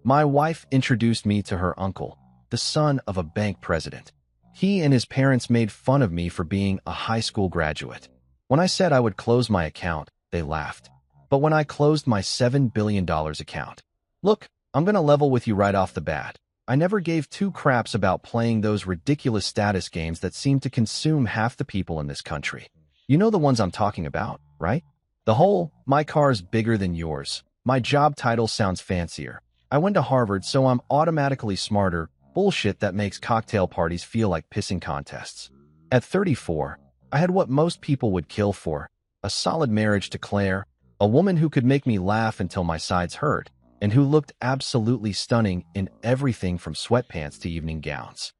My wife introduced me to her uncle, the son of a bank president. He and his parents made fun of me for being a high school graduate. When I said I would close my account, they laughed. But when I closed my $7 billion account, look, I'm gonna level with you right off the bat. I never gave two craps about playing those ridiculous status games that seem to consume half the people in this country. You know the ones I'm talking about, right? The whole, my car's bigger than yours, my job title sounds fancier, I went to Harvard so I'm automatically smarter, bullshit that makes cocktail parties feel like pissing contests. At 34, I had what most people would kill for, a solid marriage to Claire, a woman who could make me laugh until my sides hurt, and who looked absolutely stunning in everything from sweatpants to evening gowns.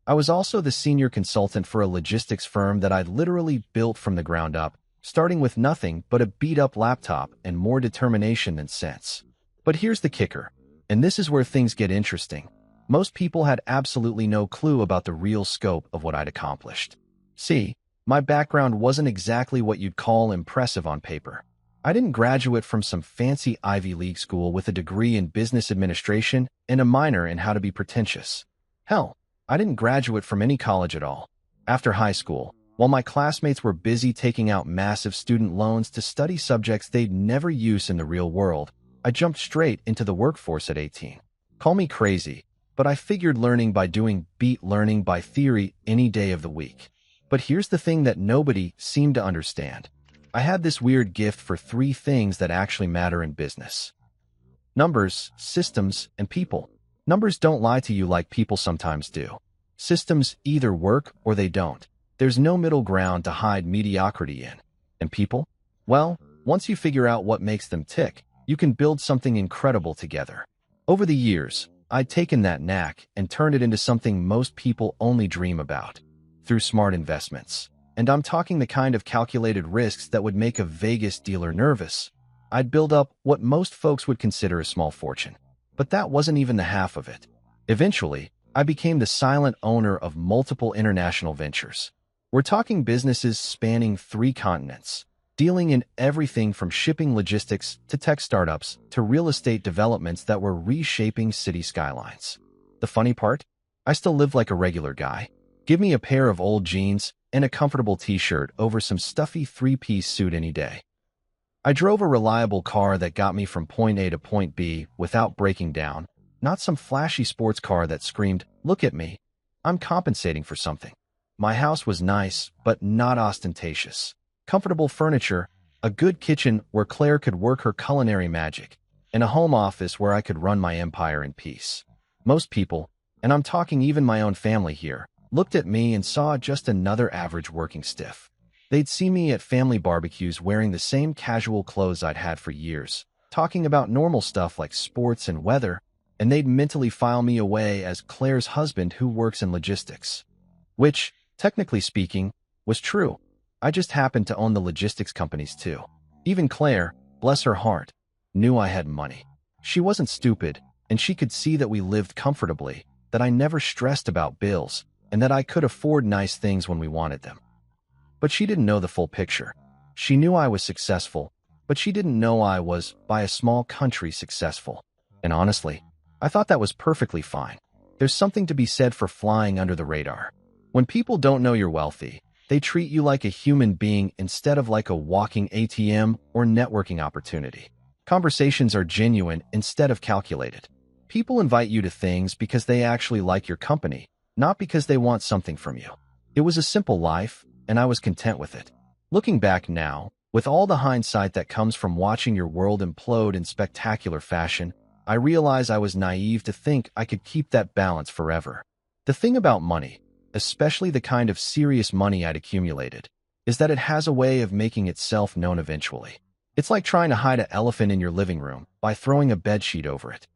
I was also the senior consultant for a logistics firm that I'd literally built from the ground up, starting with nothing but a beat-up laptop and more determination than sense. But here's the kicker, and this is where things get interesting. Most people had absolutely no clue about the real scope of what I'd accomplished. See, my background wasn't exactly what you'd call impressive on paper. I didn't graduate from some fancy Ivy League school with a degree in business administration and a minor in how to be pretentious. Hell, I didn't graduate from any college at all. After high school, while my classmates were busy taking out massive student loans to study subjects they'd never use in the real world, I jumped straight into the workforce at 18. Call me crazy, but I figured learning by doing beat learning by theory any day of the week. But here's the thing that nobody seemed to understand. I had this weird gift for three things that actually matter in business: numbers, systems, and people. Numbers don't lie to you like people sometimes do. Systems either work or they don't. There's no middle ground to hide mediocrity in. And people? Well, once you figure out what makes them tick, you can build something incredible together. Over the years, I'd taken that knack and turned it into something most people only dream about, through smart investments. And I'm talking the kind of calculated risks that would make a Vegas dealer nervous. I'd build up what most folks would consider a small fortune. But that wasn't even the half of it. Eventually, I became the silent owner of multiple international ventures. We're talking businesses spanning 3 continents, dealing in everything from shipping logistics to tech startups to real estate developments that were reshaping city skylines. The funny part? I still live like a regular guy. Give me a pair of old jeans and a comfortable t-shirt over some stuffy 3-piece suit any day. I drove a reliable car that got me from point A to point B without breaking down, not some flashy sports car that screamed, "Look at me, I'm compensating for something." My house was nice, but not ostentatious. Comfortable furniture, a good kitchen where Claire could work her culinary magic, and a home office where I could run my empire in peace. Most people, and I'm talking even my own family here, looked at me and saw just another average working stiff. They'd see me at family barbecues wearing the same casual clothes I'd had for years, talking about normal stuff like sports and weather, and they'd mentally file me away as Claire's husband who works in logistics. Which, technically speaking, was true. I just happened to own the logistics companies too. Even Claire, bless her heart, knew I had money. She wasn't stupid, and she could see that we lived comfortably, that I never stressed about bills, and that I could afford nice things when we wanted them. But she didn't know the full picture. She knew I was successful, but she didn't know I was, by a small country, successful. And honestly, I thought that was perfectly fine. There's something to be said for flying under the radar. When people don't know you're wealthy, they treat you like a human being instead of like a walking ATM or networking opportunity. Conversations are genuine instead of calculated. People invite you to things because they actually like your company, not because they want something from you. It was a simple life, and I was content with it. Looking back now, with all the hindsight that comes from watching your world implode in spectacular fashion, I realize I was naive to think I could keep that balance forever. The thing about money, especially the kind of serious money I'd accumulated, is that it has a way of making itself known eventually. It's like trying to hide an elephant in your living room by throwing a bedsheet over it.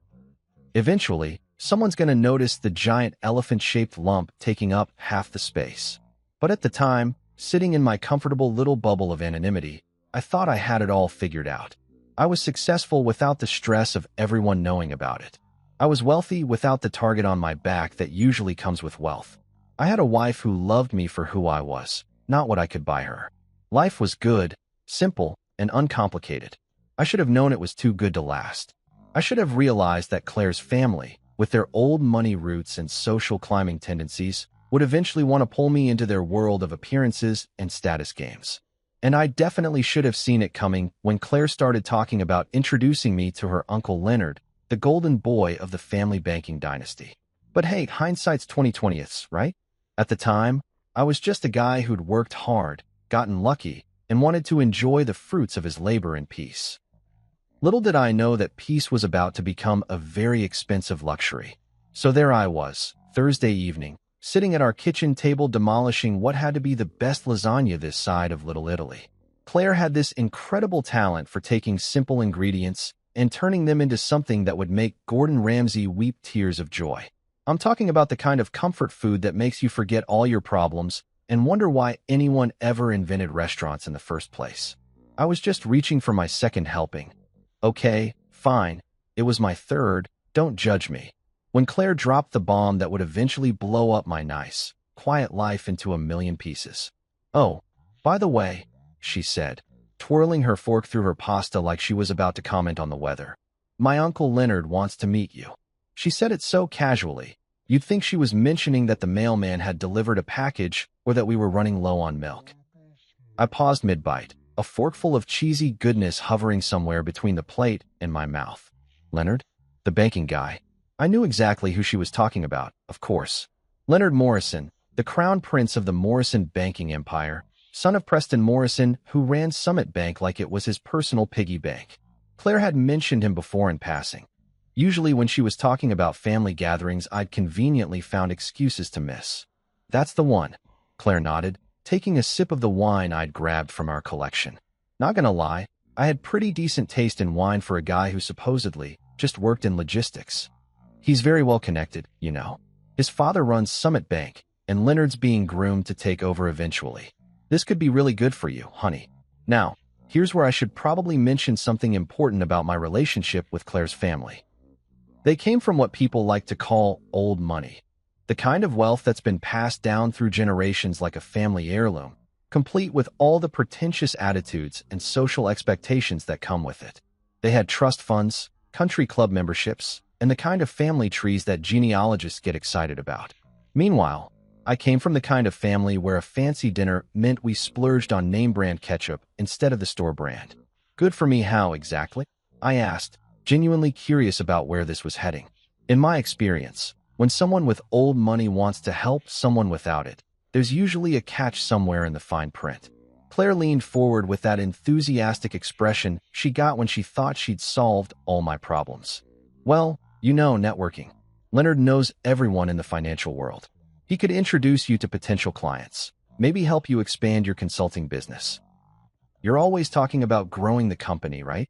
Eventually, someone's going to notice the giant elephant-shaped lump taking up half the space. But at the time, sitting in my comfortable little bubble of anonymity, I thought I had it all figured out. I was successful without the stress of everyone knowing about it. I was wealthy without the target on my back that usually comes with wealth. I had a wife who loved me for who I was, not what I could buy her. Life was good, simple, and uncomplicated. I should have known it was too good to last. I should have realized that Claire's family, with their old money roots and social climbing tendencies, would eventually want to pull me into their world of appearances and status games. And I definitely should have seen it coming when Claire started talking about introducing me to her uncle Leonard, the golden boy of the family banking dynasty. But hey, hindsight's 20/20ths, right? At the time, I was just a guy who'd worked hard, gotten lucky, and wanted to enjoy the fruits of his labor in peace. Little did I know that peace was about to become a very expensive luxury. So there I was, Thursday evening, sitting at our kitchen table demolishing what had to be the best lasagna this side of Little Italy. Claire had this incredible talent for taking simple ingredients and turning them into something that would make Gordon Ramsay weep tears of joy. I'm talking about the kind of comfort food that makes you forget all your problems and wonder why anyone ever invented restaurants in the first place. I was just reaching for my second helping. Okay, fine. It was my third. Don't judge me. When Claire dropped the bomb that would eventually blow up my nice, quiet life into a million pieces. Oh, by the way, she said, twirling her fork through her pasta like she was about to comment on the weather. My Uncle Leonard wants to meet you. She said it so casually, you'd think she was mentioning that the mailman had delivered a package or that we were running low on milk. I paused mid-bite, a forkful of cheesy goodness hovering somewhere between the plate and my mouth. Leonard? The banking guy. I knew exactly who she was talking about, of course. Leonard Morrison, the crown prince of the Morrison banking empire, son of Preston Morrison, who ran Summit Bank like it was his personal piggy bank. Claire had mentioned him before in passing. Usually when she was talking about family gatherings, I'd conveniently found excuses to miss. That's the one, Claire nodded, taking a sip of the wine I'd grabbed from our collection. Not gonna lie, I had pretty decent taste in wine for a guy who supposedly just worked in logistics. He's very well connected, you know. His father runs Summit Bank, and Leonard's being groomed to take over eventually. This could be really good for you, honey. Now, here's where I should probably mention something important about my relationship with Claire's family. They came from what people like to call old money, the kind of wealth that's been passed down through generations like a family heirloom, complete with all the pretentious attitudes and social expectations that come with it. They had trust funds, country club memberships, and the kind of family trees that genealogists get excited about. Meanwhile, I came from the kind of family where a fancy dinner meant we splurged on name-brand ketchup instead of the store brand. Good for me how exactly? I asked, genuinely curious about where this was heading. In my experience, when someone with old money wants to help someone without it, there's usually a catch somewhere in the fine print. Claire leaned forward with that enthusiastic expression she got when she thought she'd solved all my problems. Well, you know, networking. Leonard knows everyone in the financial world. He could introduce you to potential clients, maybe help you expand your consulting business. You're always talking about growing the company, right?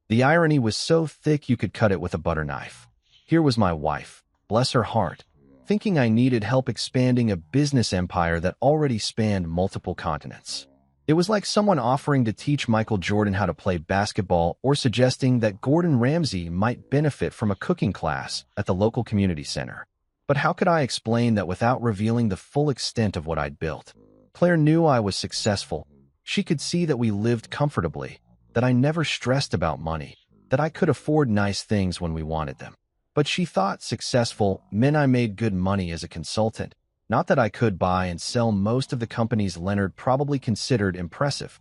The irony was so thick you could cut it with a butter knife. Here was my wife, bless her heart, thinking I needed help expanding a business empire that already spanned multiple continents. It was like someone offering to teach Michael Jordan how to play basketball or suggesting that Gordon Ramsay might benefit from a cooking class at the local community center. But how could I explain that without revealing the full extent of what I'd built? Claire knew I was successful. She could see that we lived comfortably, that I never stressed about money, that I could afford nice things when we wanted them. But she thought successful meant I made good money as a consultant, not that I could buy and sell most of the companies Leonard probably considered impressive.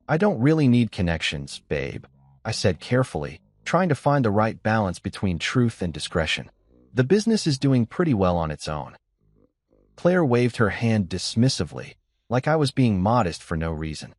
I don't really need connections, babe, I said carefully, trying to find the right balance between truth and discretion. The business is doing pretty well on its own. Claire waved her hand dismissively, like I was being modest for no reason.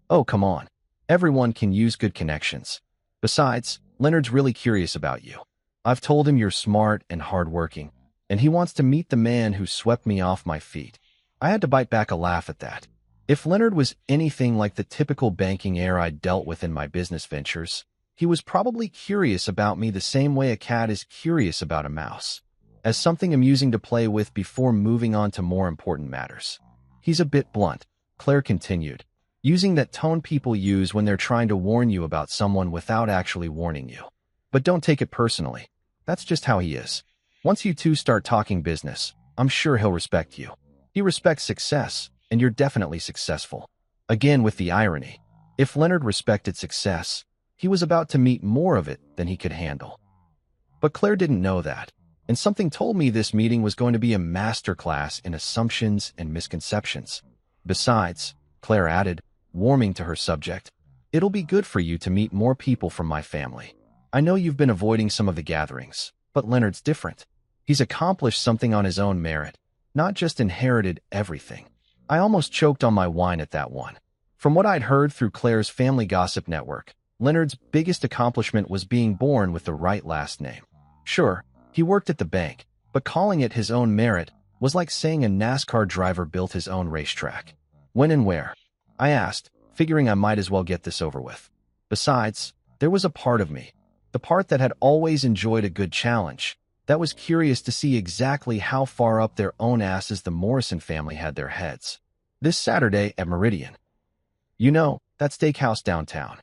Oh, come on. Everyone can use good connections. Besides, Leonard's really curious about you. I've told him you're smart and hardworking, and he wants to meet the man who swept me off my feet. I had to bite back a laugh at that. If Leonard was anything like the typical banking heir I'd dealt with in my business ventures, he was probably curious about me the same way a cat is curious about a mouse, as something amusing to play with before moving on to more important matters. He's a bit blunt, Claire continued, using that tone people use when they're trying to warn you about someone without actually warning you. But don't take it personally. That's just how he is. Once you two start talking business, I'm sure he'll respect you. He respects success, and you're definitely successful. Again with the irony. If Leonard respected success, he was about to meet more of it than he could handle. But Claire didn't know that, and something told me this meeting was going to be a masterclass in assumptions and misconceptions. Besides, Claire added, warming to her subject, it'll be good for you to meet more people from my family. I know you've been avoiding some of the gatherings, but Leonard's different. He's accomplished something on his own merit, not just inherited everything. I almost choked on my wine at that one. From what I'd heard through Claire's family gossip network, Leonard's biggest accomplishment was being born with the right last name. Sure, he worked at the bank, but calling it his own merit was like saying a NASCAR driver built his own racetrack. When and where? I asked, figuring I might as well get this over with. Besides, there was a part of me, the part that had always enjoyed a good challenge, that was curious to see exactly how far up their own asses the Morrison family had their heads. This Saturday at Meridian. You know, that steakhouse downtown.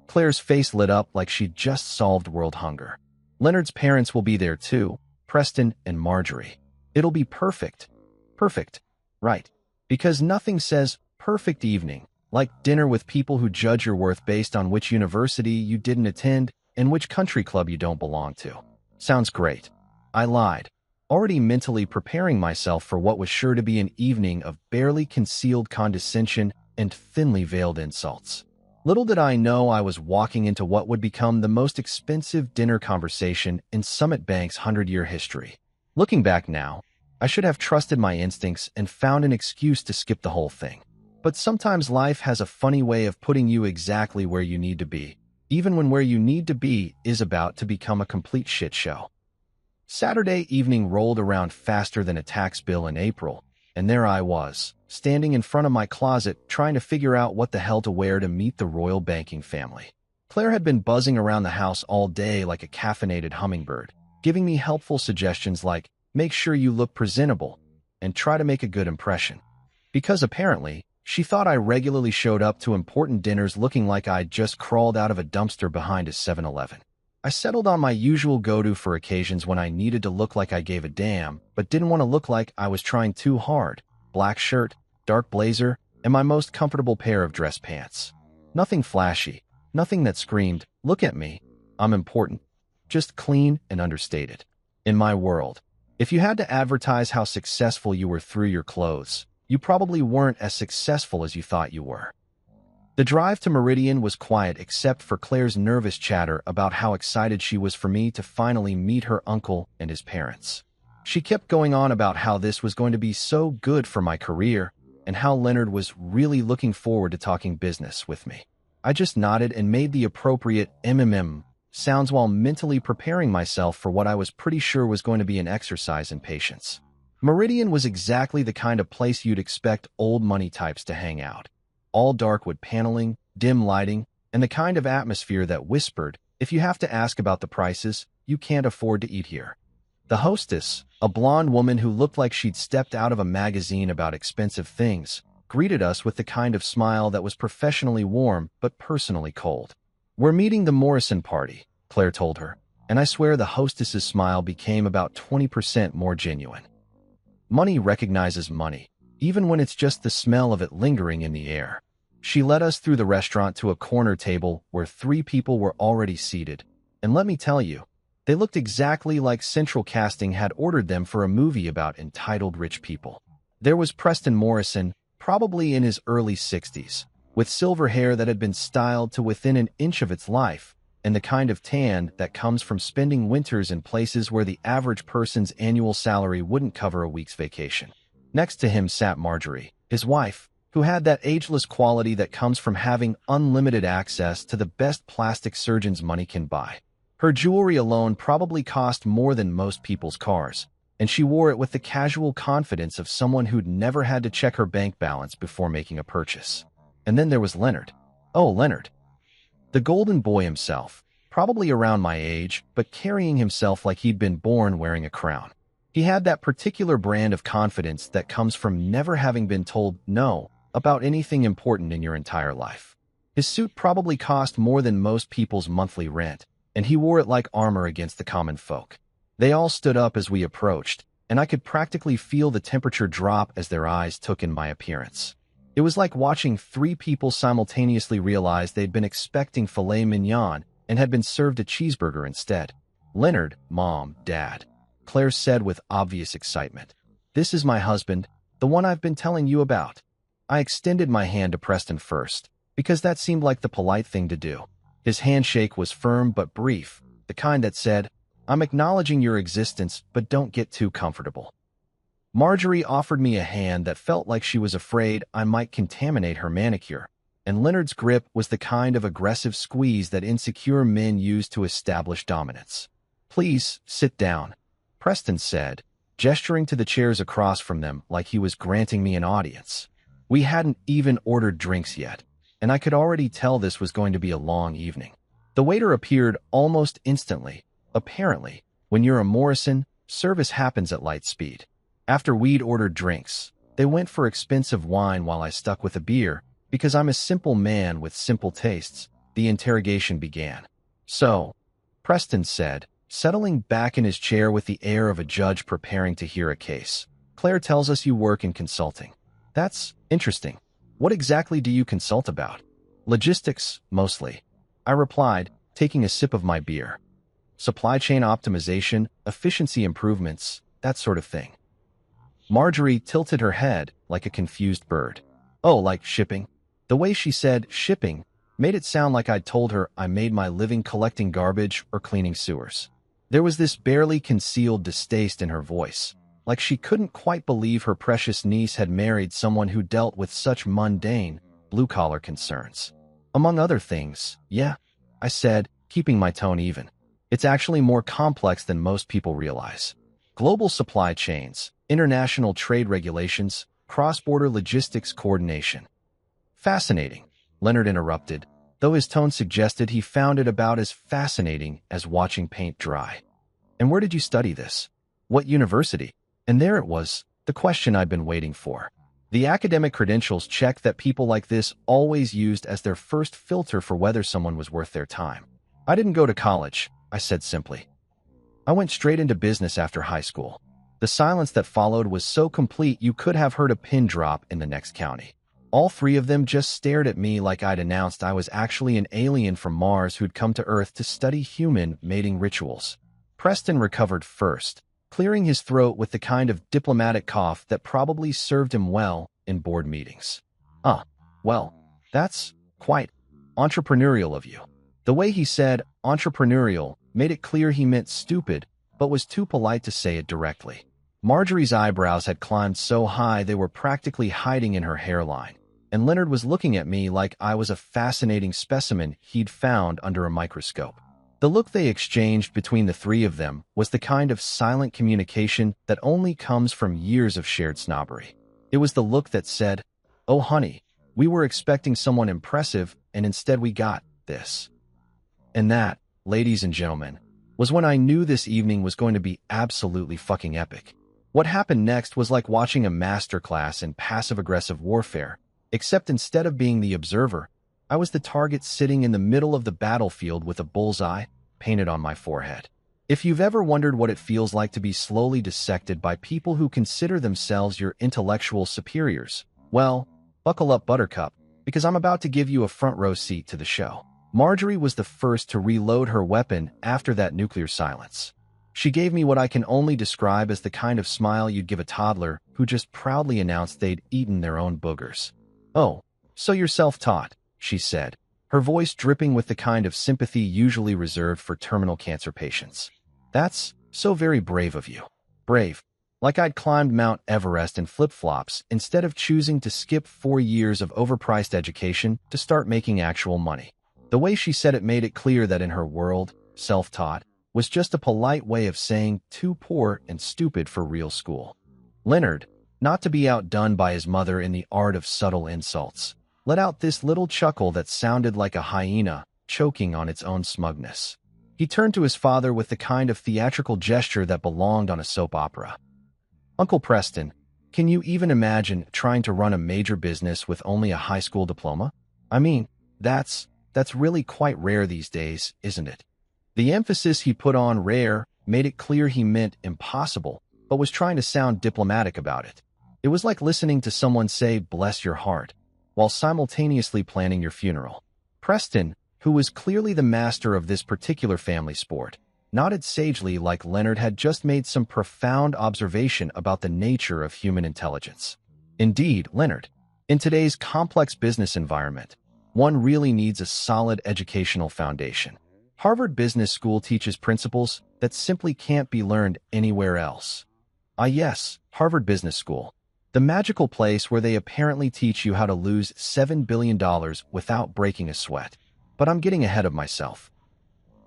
Claire's face lit up like she'd just solved world hunger. Leonard's parents will be there too, Preston and Marjorie. It'll be perfect. Perfect. Right. Because nothing says perfect evening like dinner with people who judge your worth based on which university you didn't attend and which country club you don't belong to. Sounds great. I lied, already mentally preparing myself for what was sure to be an evening of barely concealed condescension and thinly veiled insults. Little did I know I was walking into what would become the most expensive dinner conversation in Summit Bank's 100-year history. Looking back now, I should have trusted my instincts and found an excuse to skip the whole thing. But sometimes life has a funny way of putting you exactly where you need to be, even when where you need to be is about to become a complete shit show. Saturday evening rolled around faster than a tax bill in April, and there I was, standing in front of my closet trying to figure out what the hell to wear to meet the royal banking family. Claire had been buzzing around the house all day like a caffeinated hummingbird, giving me helpful suggestions like, make sure you look presentable, and try to make a good impression. Because apparently, she thought I regularly showed up to important dinners looking like I'd just crawled out of a dumpster behind a 7-Eleven. I settled on my usual go-to for occasions when I needed to look like I gave a damn, but didn't want to look like I was trying too hard. Black shirt, dark blazer, and my most comfortable pair of dress pants. Nothing flashy, nothing that screamed, look at me, I'm important. Just clean and understated. In my world, if you had to advertise how successful you were through your clothes, you probably weren't as successful as you thought you were. The drive to Meridian was quiet except for Claire's nervous chatter about how excited she was for me to finally meet her uncle and his parents. She kept going on about how this was going to be so good for my career and how Leonard was really looking forward to talking business with me. I just nodded and made the appropriate sounds while mentally preparing myself for what I was pretty sure was going to be an exercise in patience. Meridian was exactly the kind of place you'd expect old money types to hang out. All dark wood paneling, dim lighting, and the kind of atmosphere that whispered, if you have to ask about the prices, you can't afford to eat here. The hostess, a blonde woman who looked like she'd stepped out of a magazine about expensive things, greeted us with the kind of smile that was professionally warm but personally cold. We're meeting the Morrison party, Claire told her, and I swear the hostess's smile became about 20% more genuine. Money recognizes money, even when it's just the smell of it lingering in the air. She led us through the restaurant to a corner table where 3 people were already seated, and let me tell you, they looked exactly like Central Casting had ordered them for a movie about entitled rich people. There was Preston Morrison, probably in his early 60s, with silver hair that had been styled to within an inch of its life, and the kind of tan that comes from spending winters in places where the average person's annual salary wouldn't cover a week's vacation. Next to him sat Marjorie, his wife, who had that ageless quality that comes from having unlimited access to the best plastic surgeon's money can buy. Her jewelry alone probably cost more than most people's cars, and she wore it with the casual confidence of someone who'd never had to check her bank balance before making a purchase. And then there was Leonard. Oh, Leonard. The golden boy himself, probably around my age, but carrying himself like he'd been born wearing a crown. He had that particular brand of confidence that comes from never having been told no about anything important in your entire life. His suit probably cost more than most people's monthly rent, and he wore it like armor against the common folk. They all stood up as we approached, and I could practically feel the temperature drop as their eyes took in my appearance. It was like watching 3 people simultaneously realize they'd been expecting filet mignon and had been served a cheeseburger instead. Leonard, Mom, Dad, Claire said with obvious excitement. This is my husband, the one I've been telling you about. I extended my hand to Preston first, because that seemed like the polite thing to do. His handshake was firm but brief, the kind that said, I'm acknowledging your existence, but don't get too comfortable. Marjorie offered me a hand that felt like she was afraid I might contaminate her manicure, and Leonard's grip was the kind of aggressive squeeze that insecure men use to establish dominance. Please, sit down, Preston said, gesturing to the chairs across from them like he was granting me an audience. We hadn't even ordered drinks yet, and I could already tell this was going to be a long evening. The waiter appeared almost instantly. Apparently, when you're a Morrison, service happens at light speed. After we'd ordered drinks, they went for expensive wine while I stuck with a beer, because I'm a simple man with simple tastes. The interrogation began. So, Preston said, settling back in his chair with the air of a judge preparing to hear a case. Claire tells us you work in consulting. That's interesting. What exactly do you consult about? Logistics, mostly. I replied, taking a sip of my beer. Supply chain optimization, efficiency improvements, that sort of thing. Marjorie tilted her head like a confused bird. Oh, like shipping? The way she said shipping made it sound like I'd told her I made my living collecting garbage or cleaning sewers. There was this barely concealed distaste in her voice, like she couldn't quite believe her precious niece had married someone who dealt with such mundane, blue-collar concerns. Among other things, yeah, I said, keeping my tone even. It's actually more complex than most people realize. Global supply chains, international trade regulations, cross-border logistics coordination. Fascinating, Leonard interrupted, though his tone suggested he found it about as fascinating as watching paint dry. And where did you study this? What university? And there it was, the question I'd been waiting for. The academic credentials check that people like this always used as their first filter for whether someone was worth their time. I didn't go to college, I said simply. I went straight into business after high school. The silence that followed was so complete you could have heard a pin drop in the next county. All three of them just stared at me like I'd announced I was actually an alien from Mars who'd come to Earth to study human mating rituals. Preston recovered first, clearing his throat with the kind of diplomatic cough that probably served him well in board meetings. Well, that's quite entrepreneurial of you. The way he said entrepreneurial made it clear he meant stupid, but was too polite to say it directly. Marjorie's eyebrows had climbed so high they were practically hiding in her hairline, and Leonard was looking at me like I was a fascinating specimen he'd found under a microscope. The look they exchanged between the three of them was the kind of silent communication that only comes from years of shared snobbery. It was the look that said, "Oh honey, we were expecting someone impressive, and instead we got this." And that, ladies and gentlemen, was when I knew this evening was going to be absolutely fucking epic. What happened next was like watching a masterclass in passive-aggressive warfare, except instead of being the observer, I was the target sitting in the middle of the battlefield with a bullseye painted on my forehead. If you've ever wondered what it feels like to be slowly dissected by people who consider themselves your intellectual superiors, well, buckle up, Buttercup, because I'm about to give you a front-row seat to the show. Marjorie was the first to reload her weapon after that nuclear silence. She gave me what I can only describe as the kind of smile you'd give a toddler who just proudly announced they'd eaten their own boogers. "Oh, so you're self-taught," she said, her voice dripping with the kind of sympathy usually reserved for terminal cancer patients. "That's so very brave of you." Brave. Like I'd climbed Mount Everest in flip-flops instead of choosing to skip 4 years of overpriced education to start making actual money. The way she said it made it clear that in her world, self-taught was just a polite way of saying too poor and stupid for real school. Leonard, not to be outdone by his mother in the art of subtle insults, let out this little chuckle that sounded like a hyena choking on its own smugness. He turned to his father with the kind of theatrical gesture that belonged on a soap opera. "Uncle Preston, can you even imagine trying to run a major business with only a high school diploma? I mean, that's really quite rare these days, isn't it?" The emphasis he put on rare made it clear he meant impossible, but was trying to sound diplomatic about it. It was like listening to someone say, "Bless your heart," while simultaneously planning your funeral. Preston, who was clearly the master of this particular family sport, nodded sagely like Leonard had just made some profound observation about the nature of human intelligence. Indeed, Leonard, in today's complex business environment, one really needs a solid educational foundation. Harvard Business School teaches principles that simply can't be learned anywhere else. Ah yes, Harvard Business School, the magical place where they apparently teach you how to lose $7 billion without breaking a sweat. But I'm getting ahead of myself.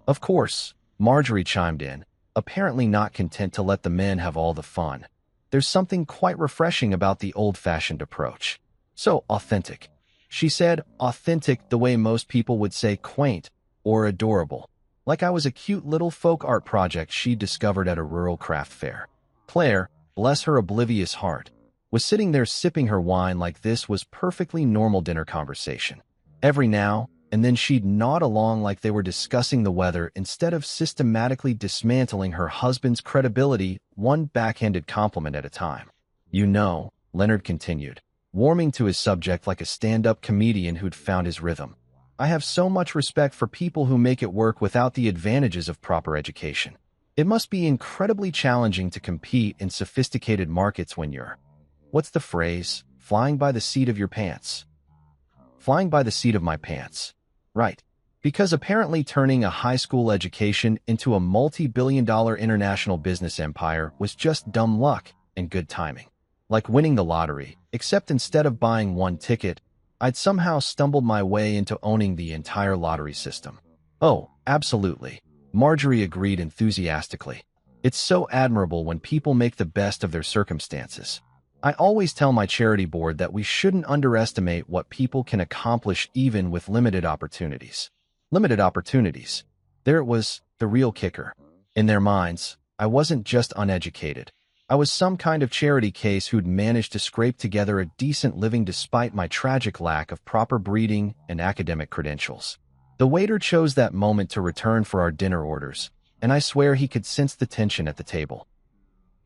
Of course, Marjorie chimed in, apparently not content to let the men have all the fun. There's something quite refreshing about the old-fashioned approach. So authentic. She said authentic the way most people would say quaint or adorable, like I was a cute little folk art project she discovered at a rural craft fair. Claire, bless her oblivious heart, was sitting there sipping her wine like this was perfectly normal dinner conversation. Every now and then she'd nod along like they were discussing the weather instead of systematically dismantling her husband's credibility one backhanded compliment at a time. You know, Leonard continued, warming to his subject like a stand-up comedian who'd found his rhythm. I have so much respect for people who make it work without the advantages of proper education. It must be incredibly challenging to compete in sophisticated markets when you're, what's the phrase, flying by the seat of your pants? Flying by the seat of my pants. Right. Because apparently turning a high school education into a multi-billion-dollar international business empire was just dumb luck and good timing. Like winning the lottery, except instead of buying one ticket, I'd somehow stumbled my way into owning the entire lottery system. Oh, absolutely. Marjorie agreed enthusiastically. It's so admirable when people make the best of their circumstances. I always tell my charity board that we shouldn't underestimate what people can accomplish even with limited opportunities. Limited opportunities. There it was, the real kicker. In their minds, I wasn't just uneducated. I was some kind of charity case who'd managed to scrape together a decent living despite my tragic lack of proper breeding and academic credentials. The waiter chose that moment to return for our dinner orders, and I swear he could sense the tension at the table.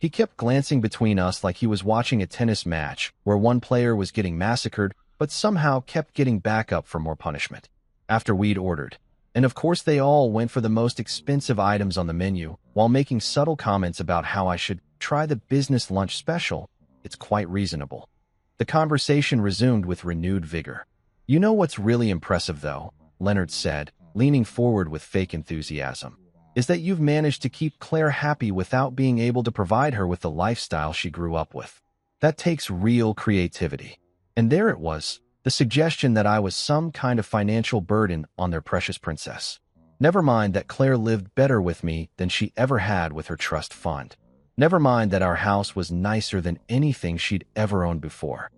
He kept glancing between us like he was watching a tennis match where one player was getting massacred but somehow kept getting back up for more punishment. After we'd ordered, and of course they all went for the most expensive items on the menu while making subtle comments about how I should try the business lunch special, it's quite reasonable. The conversation resumed with renewed vigor. You know what's really impressive though, Leonard said, leaning forward with fake enthusiasm, is that you've managed to keep Claire happy without being able to provide her with the lifestyle she grew up with. That takes real creativity. And there it was, the suggestion that I was some kind of financial burden on their precious princess. Never mind that Claire lived better with me than she ever had with her trust fund. Never mind that our house was nicer than anything she'd ever owned before.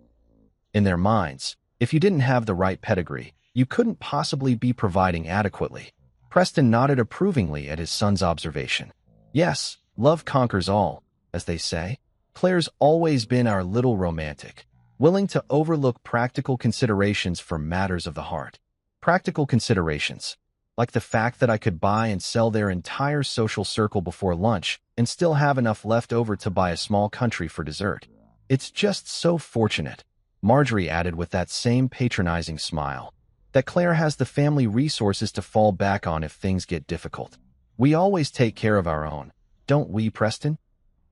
In their minds, if you didn't have the right pedigree, you couldn't possibly be providing adequately. Preston nodded approvingly at his son's observation. Yes, love conquers all, as they say. Claire's always been our little romantic, willing to overlook practical considerations for matters of the heart. Practical considerations, like the fact that I could buy and sell their entire social circle before lunch and still have enough left over to buy a small country for dessert. It's just so fortunate, Marjorie added with that same patronizing smile, that Claire has the family resources to fall back on if things get difficult. We always take care of our own, don't we, Preston?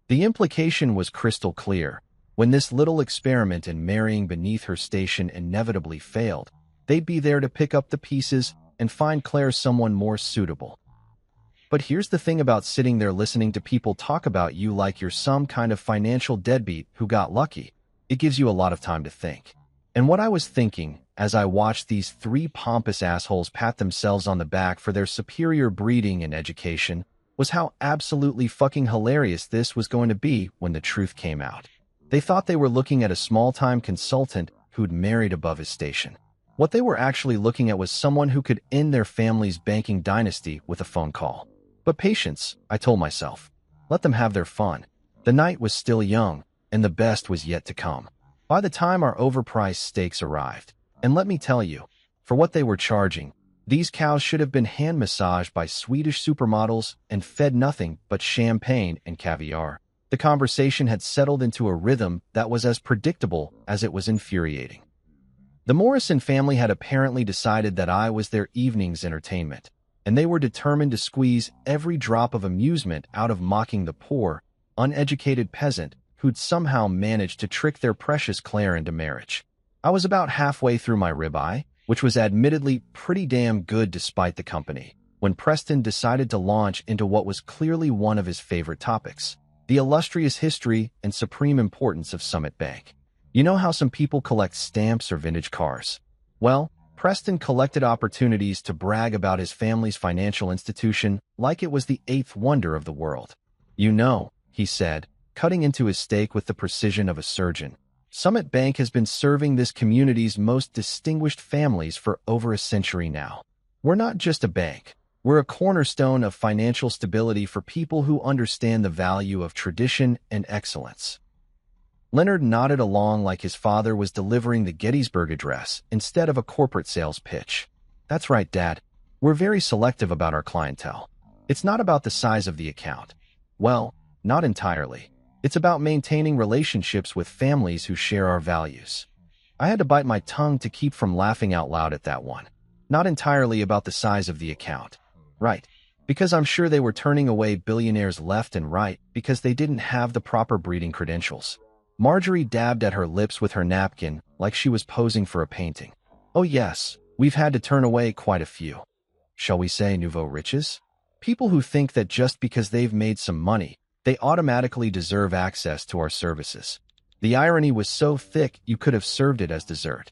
The implication was crystal clear. When this little experiment in marrying beneath her station inevitably failed, they'd be there to pick up the pieces and find Claire someone more suitable. But here's the thing about sitting there listening to people talk about you like you're some kind of financial deadbeat who got lucky. It gives you a lot of time to think. And what I was thinking, as I watched these three pompous assholes pat themselves on the back for their superior breeding and education, was how absolutely fucking hilarious this was going to be when the truth came out. They thought they were looking at a small-time consultant who'd married above his station. What they were actually looking at was someone who could end their family's banking dynasty with a phone call. But patience, I told myself. Let them have their fun. The night was still young, and the best was yet to come. By the time our overpriced steaks arrived, and let me tell you, for what they were charging, these cows should have been hand-massaged by Swedish supermodels and fed nothing but champagne and caviar. The conversation had settled into a rhythm that was as predictable as it was infuriating. The Morrison family had apparently decided that I was their evening's entertainment. and they were determined to squeeze every drop of amusement out of mocking the poor, uneducated peasant who'd somehow managed to trick their precious Claire into marriage. I was about halfway through my ribeye, which was admittedly pretty damn good despite the company, when Preston decided to launch into what was clearly one of his favorite topics: the illustrious history and supreme importance of Summit Bank. You know how some people collect stamps or vintage cars? Well, Preston collected opportunities to brag about his family's financial institution like it was the eighth wonder of the world. "You know," he said, cutting into his steak with the precision of a surgeon, "Summit Bank has been serving this community's most distinguished families for over a century now. We're not just a bank. We're a cornerstone of financial stability for people who understand the value of tradition and excellence." Leonard nodded along like his father was delivering the Gettysburg Address instead of a corporate sales pitch. "That's right, Dad. We're very selective about our clientele. It's not about the size of the account. Well, not entirely. It's about maintaining relationships with families who share our values." I had to bite my tongue to keep from laughing out loud at that one. Not entirely about the size of the account. Right. Because I'm sure they were turning away billionaires left and right because they didn't have the proper breeding credentials. Marjorie dabbed at her lips with her napkin like she was posing for a painting. "Oh yes, we've had to turn away quite a few. Shall we say nouveau riches? People who think that just because they've made some money, they automatically deserve access to our services." The irony was so thick you could have served it as dessert.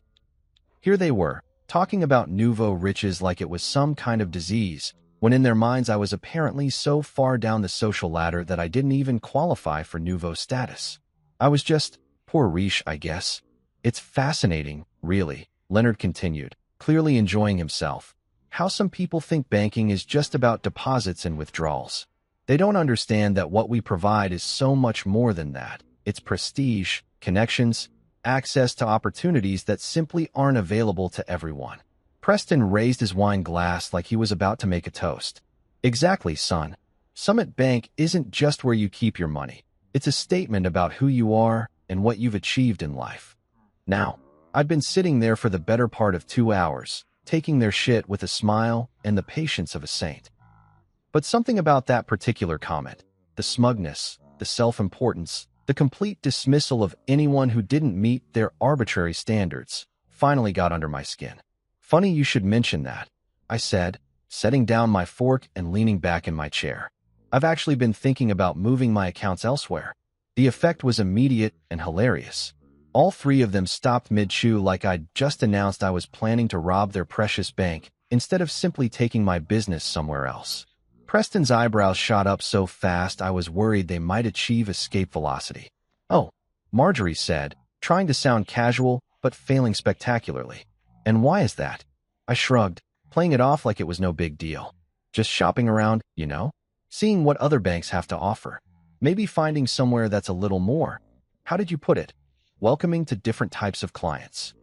Here they were, talking about nouveau riches like it was some kind of disease, when in their minds I was apparently so far down the social ladder that I didn't even qualify for nouveau status. I was just poor riche, I guess. "It's fascinating, really," Leonard continued, clearly enjoying himself, "how some people think banking is just about deposits and withdrawals. They don't understand that what we provide is so much more than that. It's prestige, connections, access to opportunities that simply aren't available to everyone." Preston raised his wine glass like he was about to make a toast. "Exactly, son. Summit Bank isn't just where you keep your money. It's a statement about who you are and what you've achieved in life." Now, I'd been sitting there for the better part of 2 hours, taking their shit with a smile and the patience of a saint. But something about that particular comment, the smugness, the self-importance, the complete dismissal of anyone who didn't meet their arbitrary standards, finally got under my skin. "Funny you should mention that," I said, setting down my fork and leaning back in my chair. "I've actually been thinking about moving my accounts elsewhere." The effect was immediate and hilarious. All three of them stopped mid-chew like I'd just announced I was planning to rob their precious bank instead of simply taking my business somewhere else. Preston's eyebrows shot up so fast I was worried they might achieve escape velocity. "Oh," Marjorie said, trying to sound casual but failing spectacularly. "And why is that?" I shrugged, playing it off like it was no big deal. "Just shopping around, you know? Seeing what other banks have to offer. Maybe finding somewhere that's a little more, how did you put it, welcoming to different types of clients."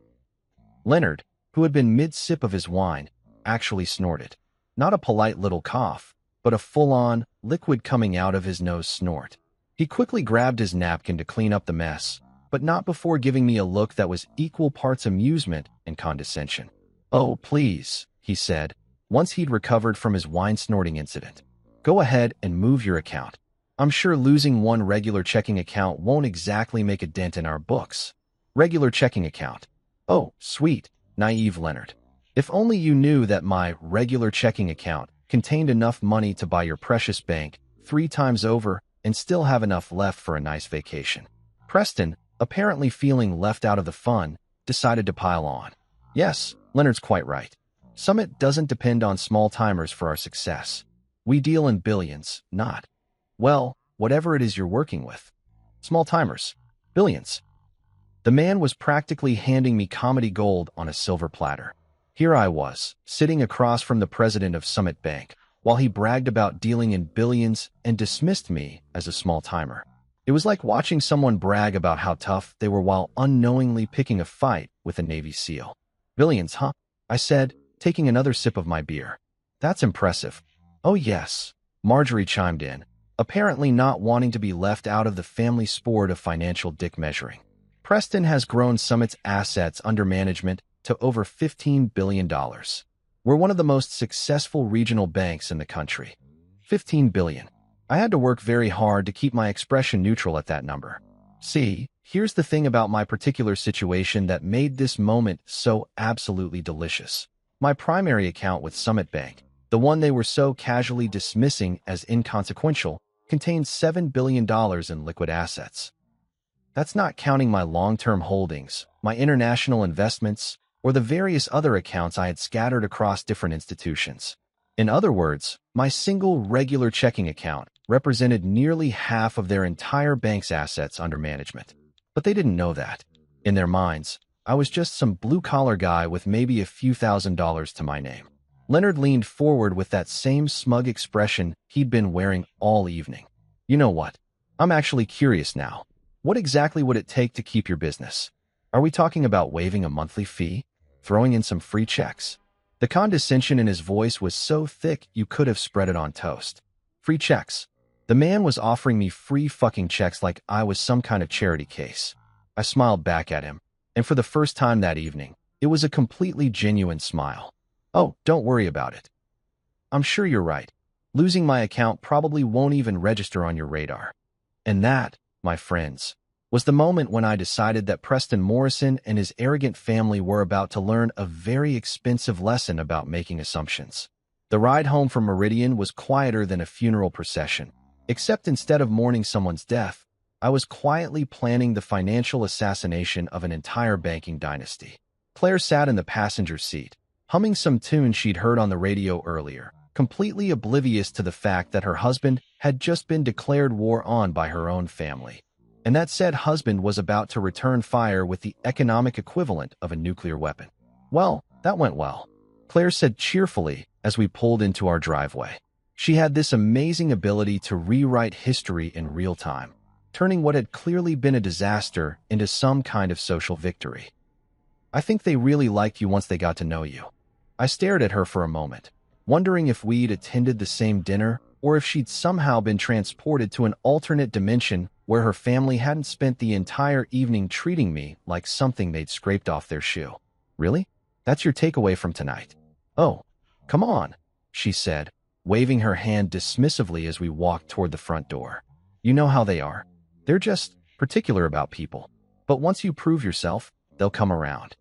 Leonard, who had been mid-sip of his wine, actually snorted. Not a polite little cough, but a full-on, liquid coming out of his nose snort. He quickly grabbed his napkin to clean up the mess, but not before giving me a look that was equal parts amusement and condescension. "Oh, please," he said, once he'd recovered from his wine-snorting incident. "Go ahead and move your account. I'm sure losing one regular checking account won't exactly make a dent in our books." Regular checking account. Oh, sweet, naive Leonard. If only you knew that my regular checking account contained enough money to buy your precious bank 3 times over and still have enough left for a nice vacation. Preston, apparently feeling left out of the fun, decided to pile on. "Yes, Leonard's quite right. Summit doesn't depend on small-timers for our success. We deal in billions, not, well, whatever it is you're working with. Small-timers. Billions." The man was practically handing me comedy gold on a silver platter. Here I was, sitting across from the president of Summit Bank, while he bragged about dealing in billions and dismissed me as a small-timer. It was like watching someone brag about how tough they were while unknowingly picking a fight with a Navy SEAL. "Billions, huh?" I said, taking another sip of my beer. "That's impressive." "Oh yes," Marjorie chimed in, apparently not wanting to be left out of the family sport of financial dick measuring. "Preston has grown Summit's assets under management to over $15 billion. We're one of the most successful regional banks in the country. 15 billion. I had to work very hard to keep my expression neutral at that number. See, here's the thing about my particular situation that made this moment so absolutely delicious. My primary account with Summit Bank, the one they were so casually dismissing as inconsequential, contained $7 billion in liquid assets. That's not counting my long-term holdings, my international investments, or the various other accounts I had scattered across different institutions. In other words, my single regular checking account represented nearly half of their entire bank's assets under management. But they didn't know that. In their minds, I was just some blue-collar guy with maybe a few $1,000s to my name. Leonard leaned forward with that same smug expression he'd been wearing all evening. You know what? I'm actually curious now. What exactly would it take to keep your business? Are we talking about waiving a monthly fee? Throwing in some free checks? The condescension in his voice was so thick you could have spread it on toast. Free checks. The man was offering me free fucking checks like I was some kind of charity case. I smiled back at him, and for the first time that evening, it was a completely genuine smile. Oh, don't worry about it. I'm sure you're right. Losing my account probably won't even register on your radar. And that, my friends, was the moment when I decided that Preston Morrison and his arrogant family were about to learn a very expensive lesson about making assumptions. The ride home from Meridian was quieter than a funeral procession, except instead of mourning someone's death, I was quietly planning the financial assassination of an entire banking dynasty. Claire sat in the passenger seat, humming some tune she'd heard on the radio earlier, completely oblivious to the fact that her husband had just been declared war on by her own family. And that said husband was about to return fire with the economic equivalent of a nuclear weapon. Well, that went well, Claire said cheerfully as we pulled into our driveway. She had this amazing ability to rewrite history in real time, turning what had clearly been a disaster into some kind of social victory. I think they really liked you once they got to know you. I stared at her for a moment, wondering if we'd attended the same dinner or if she'd somehow been transported to an alternate dimension where her family hadn't spent the entire evening treating me like something they'd scraped off their shoe. Really? That's your takeaway from tonight? Oh, come on, she said, waving her hand dismissively as we walked toward the front door. You know how they are. They're just particular about people. But once you prove yourself, they'll come around.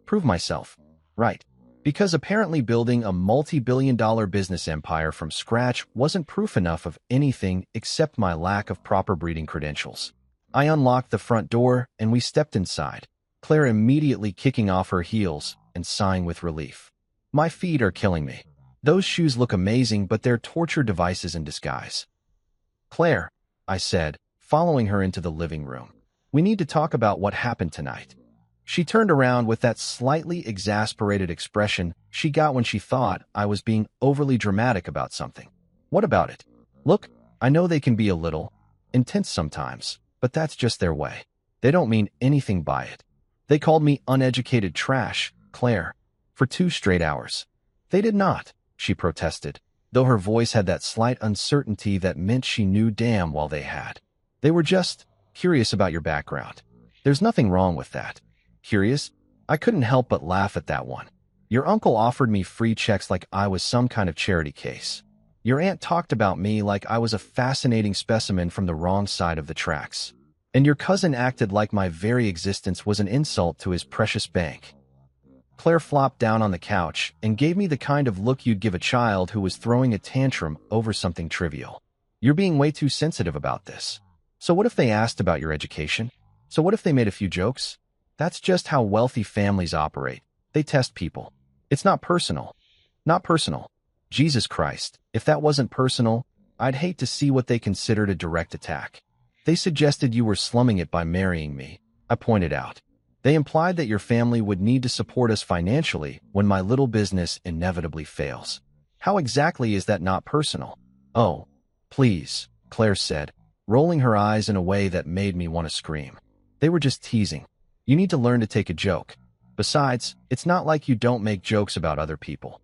Prove myself. Right. Because apparently building a multi-billion-dollar business empire from scratch wasn't proof enough of anything except my lack of proper breeding credentials. I unlocked the front door and we stepped inside, Claire immediately kicking off her heels and sighing with relief. My feet are killing me. Those shoes look amazing, but they're torture devices in disguise. Claire, I said, following her into the living room. We need to talk about what happened tonight. She turned around with that slightly exasperated expression she got when she thought I was being overly dramatic about something. What about it? Look, I know they can be a little intense sometimes, but that's just their way. They don't mean anything by it. They called me uneducated trash, Claire, for 2 straight hours. They did not, she protested, though her voice had that slight uncertainty that meant she knew damn well they had. They were just curious about your background. There's nothing wrong with that. Curious? I couldn't help but laugh at that one. Your uncle offered me free checks like I was some kind of charity case. Your aunt talked about me like I was a fascinating specimen from the wrong side of the tracks. And your cousin acted like my very existence was an insult to his precious bank. Claire flopped down on the couch and gave me the kind of look you'd give a child who was throwing a tantrum over something trivial. You're being way too sensitive about this. So what if they asked about your education? So what if they made a few jokes? That's just how wealthy families operate. They test people. It's not personal. Not personal. Jesus Christ, if that wasn't personal, I'd hate to see what they considered a direct attack. They suggested you were slumming it by marrying me, I pointed out. They implied that your family would need to support us financially when my little business inevitably fails. How exactly is that not personal? Oh, please, Claire said, rolling her eyes in a way that made me want to scream. They were just teasing. You need to learn to take a joke. Besides, it's not like you don't make jokes about other people.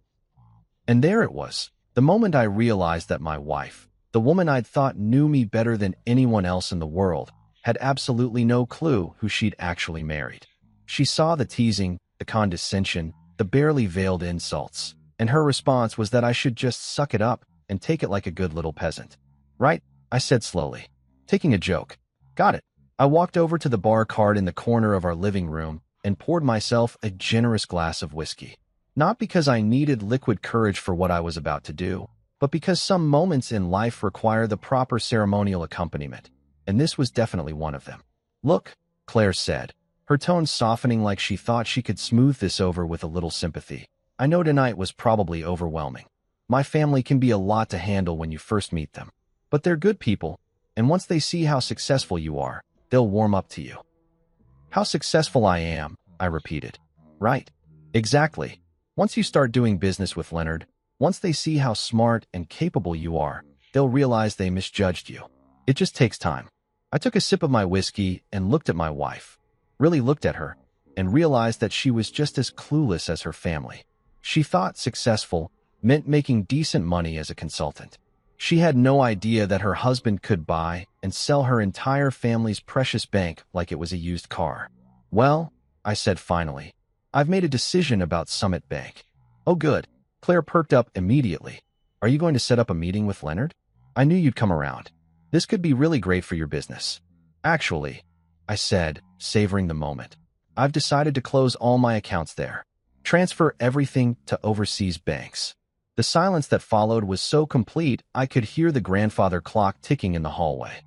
And there it was, the moment I realized that my wife, the woman I'd thought knew me better than anyone else in the world, had absolutely no clue who she'd actually married. She saw the teasing, the condescension, the barely veiled insults, and her response was that I should just suck it up and take it like a good little peasant. Right, I said slowly, taking a joke. Got it. I walked over to the bar cart in the corner of our living room and poured myself a generous glass of whiskey. Not because I needed liquid courage for what I was about to do, but because some moments in life require the proper ceremonial accompaniment, and this was definitely one of them. Look, Claire said, her tone softening like she thought she could smooth this over with a little sympathy. I know tonight was probably overwhelming. My family can be a lot to handle when you first meet them, but they're good people, and once they see how successful you are, they'll warm up to you. How successful I am, I repeated. Right. Exactly. Once you start doing business with Leonard, once they see how smart and capable you are, they'll realize they misjudged you. It just takes time. I took a sip of my whiskey and looked at my wife, really looked at her, and realized that she was just as clueless as her family. She thought successful meant making decent money as a consultant. She had no idea that her husband could buy and sell her entire family's precious bank like it was a used car. Well, I said finally, I've made a decision about Summit Bank. Oh good. Claire perked up immediately. Are you going to set up a meeting with Leonard? I knew you'd come around. This could be really great for your business. Actually, I said, savoring the moment, I've decided to close all my accounts there. Transfer everything to overseas banks. The silence that followed was so complete I could hear the grandfather clock ticking in the hallway.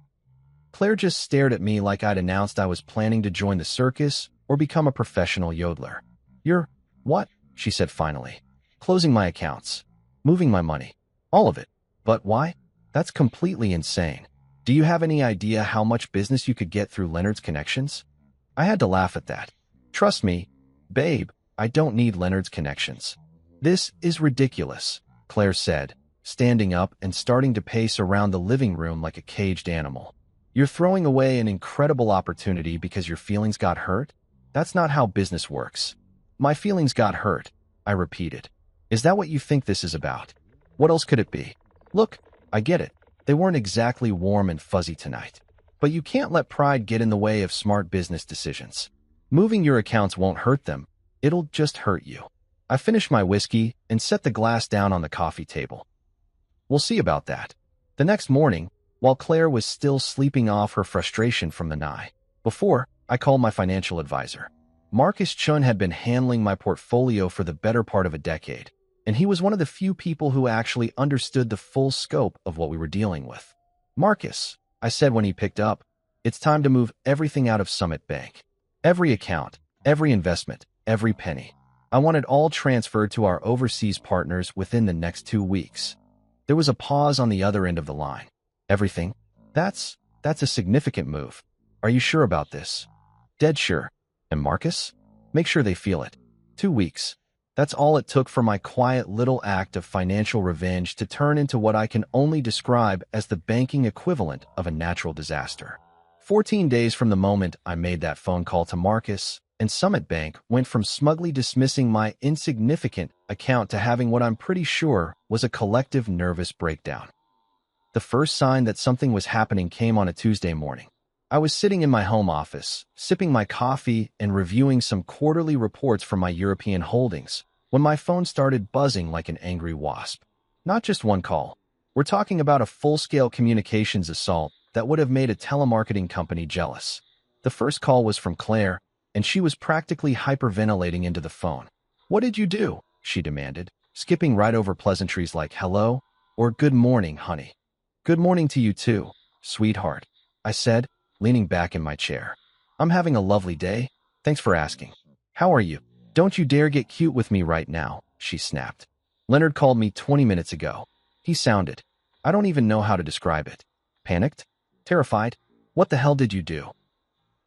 Claire just stared at me like I'd announced I was planning to join the circus or become a professional yodeler. You're, what? She said finally. Closing my accounts. Moving my money. All of it. But why? That's completely insane. Do you have any idea how much business you could get through Leonard's connections? I had to laugh at that. Trust me, babe, I don't need Leonard's connections. This is ridiculous, Claire said, standing up and starting to pace around the living room like a caged animal. You're throwing away an incredible opportunity because your feelings got hurt? That's not how business works. My feelings got hurt, I repeated. Is that what you think this is about? What else could it be? Look, I get it. They weren't exactly warm and fuzzy tonight. But you can't let pride get in the way of smart business decisions. Moving your accounts won't hurt them. It'll just hurt you. I finished my whiskey and set the glass down on the coffee table. We'll see about that. The next morning, while Claire was still sleeping off her frustration from the night before, I called my financial advisor. Marcus Chun had been handling my portfolio for the better part of a decade, and he was one of the few people who actually understood the full scope of what we were dealing with. Marcus, I said when he picked up, it's time to move everything out of Summit Bank. Every account, every investment, every penny. I want it all transferred to our overseas partners within the next 2 weeks. There was a pause on the other end of the line. Everything? That's a significant move. Are you sure about this? Dead sure. And Marcus? Make sure they feel it. 2 weeks. That's all it took for my quiet little act of financial revenge to turn into what I can only describe as the banking equivalent of a natural disaster. 14 days from the moment I made that phone call to Marcus, and Summit Bank went from smugly dismissing my insignificant account to having what I'm pretty sure was a collective nervous breakdown. The first sign that something was happening came on a Tuesday morning. I was sitting in my home office, sipping my coffee and reviewing some quarterly reports from my European holdings, when my phone started buzzing like an angry wasp. Not just one call. We're talking about a full-scale communications assault that would have made a telemarketing company jealous. The first call was from Claire, and she was practically hyperventilating into the phone. What did you do? She demanded, skipping right over pleasantries like hello or good morning, honey. Good morning to you too, sweetheart, I said, leaning back in my chair. I'm having a lovely day. Thanks for asking. How are you? Don't you dare get cute with me right now, she snapped. Leonard called me 20 minutes ago. He sounded, I don't even know how to describe it. Panicked? Terrified? What the hell did you do?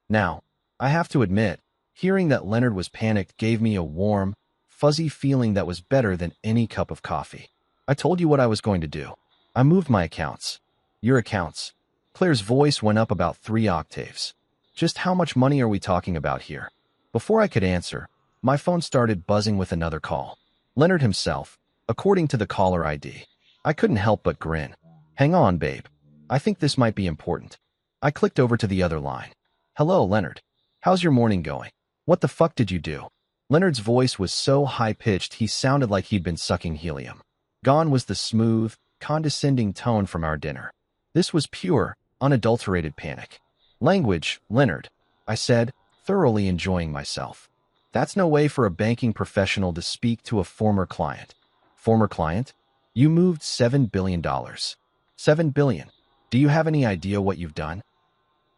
Now, I have to admit, hearing that Leonard was panicked gave me a warm, fuzzy feeling that was better than any cup of coffee. I told you what I was going to do. I moved my accounts. Your accounts. Claire's voice went up about 3 octaves. Just how much money are we talking about here? Before I could answer, my phone started buzzing with another call. Leonard himself, according to the caller ID. I couldn't help but grin. Hang on, babe. I think this might be important. I clicked over to the other line. Hello, Leonard. How's your morning going? What the fuck did you do? Leonard's voice was so high-pitched he sounded like he'd been sucking helium. Gone was the smooth, condescending tone from our dinner. This was pure, unadulterated panic. Language, Leonard, I said, thoroughly enjoying myself. That's no way for a banking professional to speak to a former client. Former client? You moved $7 billion. $7 billion. Do you have any idea what you've done?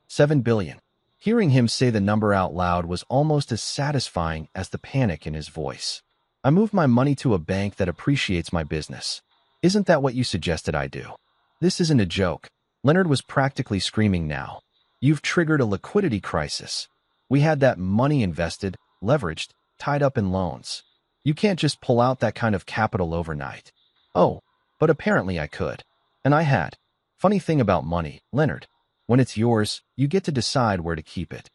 $7 billion. Hearing him say the number out loud was almost as satisfying as the panic in his voice. I moved my money to a bank that appreciates my business. Isn't that what you suggested I do? This isn't a joke. Leonard was practically screaming now. You've triggered a liquidity crisis. We had that money invested, leveraged, tied up in loans. You can't just pull out that kind of capital overnight. Oh, but apparently I could. And I had. Funny thing about money, Leonard. When it's yours, you get to decide where to keep it.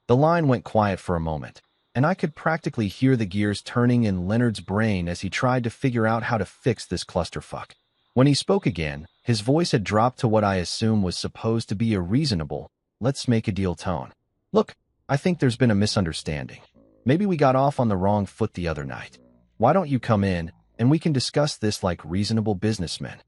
The line went quiet for a moment, and I could practically hear the gears turning in Leonard's brain as he tried to figure out how to fix this clusterfuck. When he spoke again, his voice had dropped to what I assume was supposed to be a reasonable, let's make a deal tone. Look, I think there's been a misunderstanding. Maybe we got off on the wrong foot the other night. Why don't you come in, and we can discuss this like reasonable businessmen?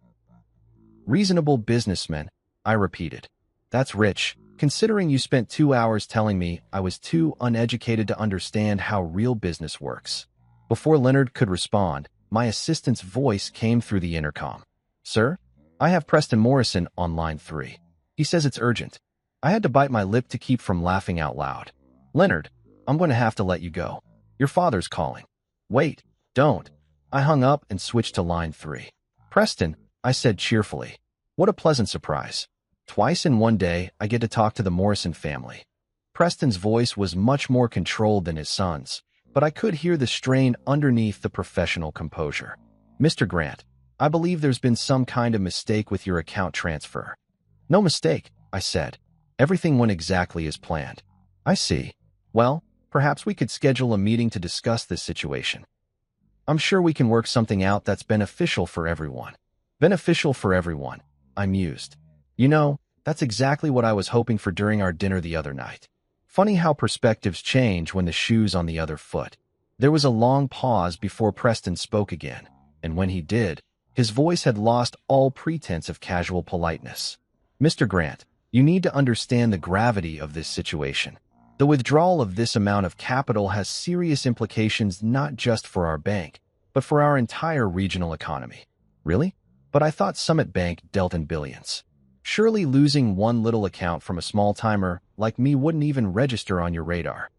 Reasonable businessmen, I repeated. That's rich, considering you spent 2 hours telling me I was too uneducated to understand how real business works. Before Leonard could respond, my assistant's voice came through the intercom. Sir, I have Preston Morrison on line 3. He says it's urgent. I had to bite my lip to keep from laughing out loud. Leonard, I'm going to have to let you go. Your father's calling. Wait, don't. I hung up and switched to line 3. Preston, I said cheerfully. What a pleasant surprise. Twice in one day, I get to talk to the Morrison family. Preston's voice was much more controlled than his son's, but I could hear the strain underneath the professional composure. Mr. Grant, I believe there's been some kind of mistake with your account transfer. No mistake, I said. Everything went exactly as planned. I see. Well, perhaps we could schedule a meeting to discuss this situation. I'm sure we can work something out that's beneficial for everyone. Beneficial for everyone, I mused. You know, that's exactly what I was hoping for during our dinner the other night. Funny how perspectives change when the shoe's on the other foot. There was a long pause before Preston spoke again, and when he did, his voice had lost all pretense of casual politeness. Mr. Grant, you need to understand the gravity of this situation. The withdrawal of this amount of capital has serious implications not just for our bank, but for our entire regional economy. Really? But I thought Summit Bank dealt in billions. Surely losing one little account from a small-timer like me wouldn't even register on your radar.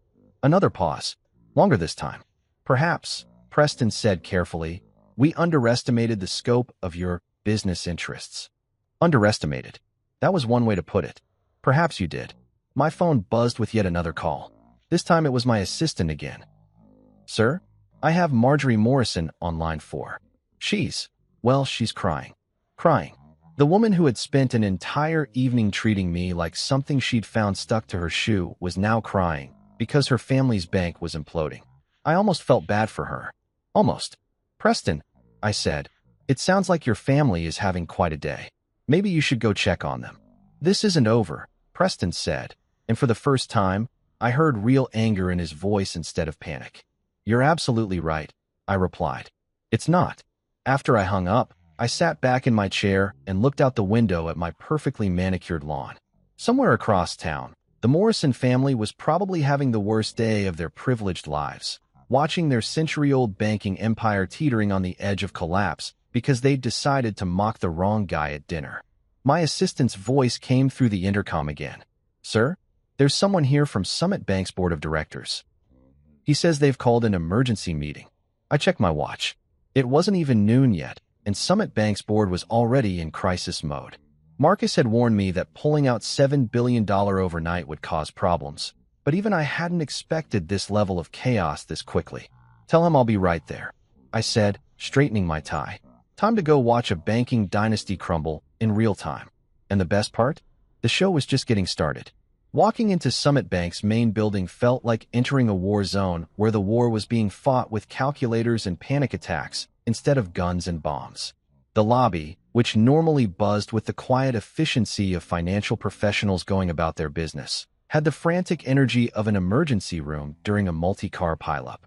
Another pause. Longer this time. Perhaps, Preston said carefully, we underestimated the scope of your business interests. Underestimated. That was one way to put it. Perhaps you did. My phone buzzed with yet another call. This time it was my assistant again. Sir, I have Marjorie Morrison on line 4. She's crying. Crying. The woman who had spent an entire evening treating me like something she'd found stuck to her shoe was now crying because her family's bank was imploding. I almost felt bad for her. Almost. Preston, I said, it sounds like your family is having quite a day. Maybe you should go check on them. This isn't over, Preston said, and for the first time, I heard real anger in his voice instead of panic. You're absolutely right, I replied. It's not. After I hung up, I sat back in my chair and looked out the window at my perfectly manicured lawn. Somewhere across town, the Morrison family was probably having the worst day of their privileged lives, watching their century-old banking empire teetering on the edge of collapse because they'd decided to mock the wrong guy at dinner. My assistant's voice came through the intercom again. Sir, there's someone here from Summit Bank's board of directors. He says they've called an emergency meeting. I checked my watch. It wasn't even noon yet, and Summit Bank's board was already in crisis mode. Marcus had warned me that pulling out $7 billion overnight would cause problems, but even I hadn't expected this level of chaos this quickly. Tell him I'll be right there, I said, straightening my tie. Time to go watch a banking dynasty crumble in real time. And the best part? The show was just getting started. Walking into Summit Bank's main building felt like entering a war zone where the war was being fought with calculators and panic attacks instead of guns and bombs. The lobby, which normally buzzed with the quiet efficiency of financial professionals going about their business, had the frantic energy of an emergency room during a multi-car pileup.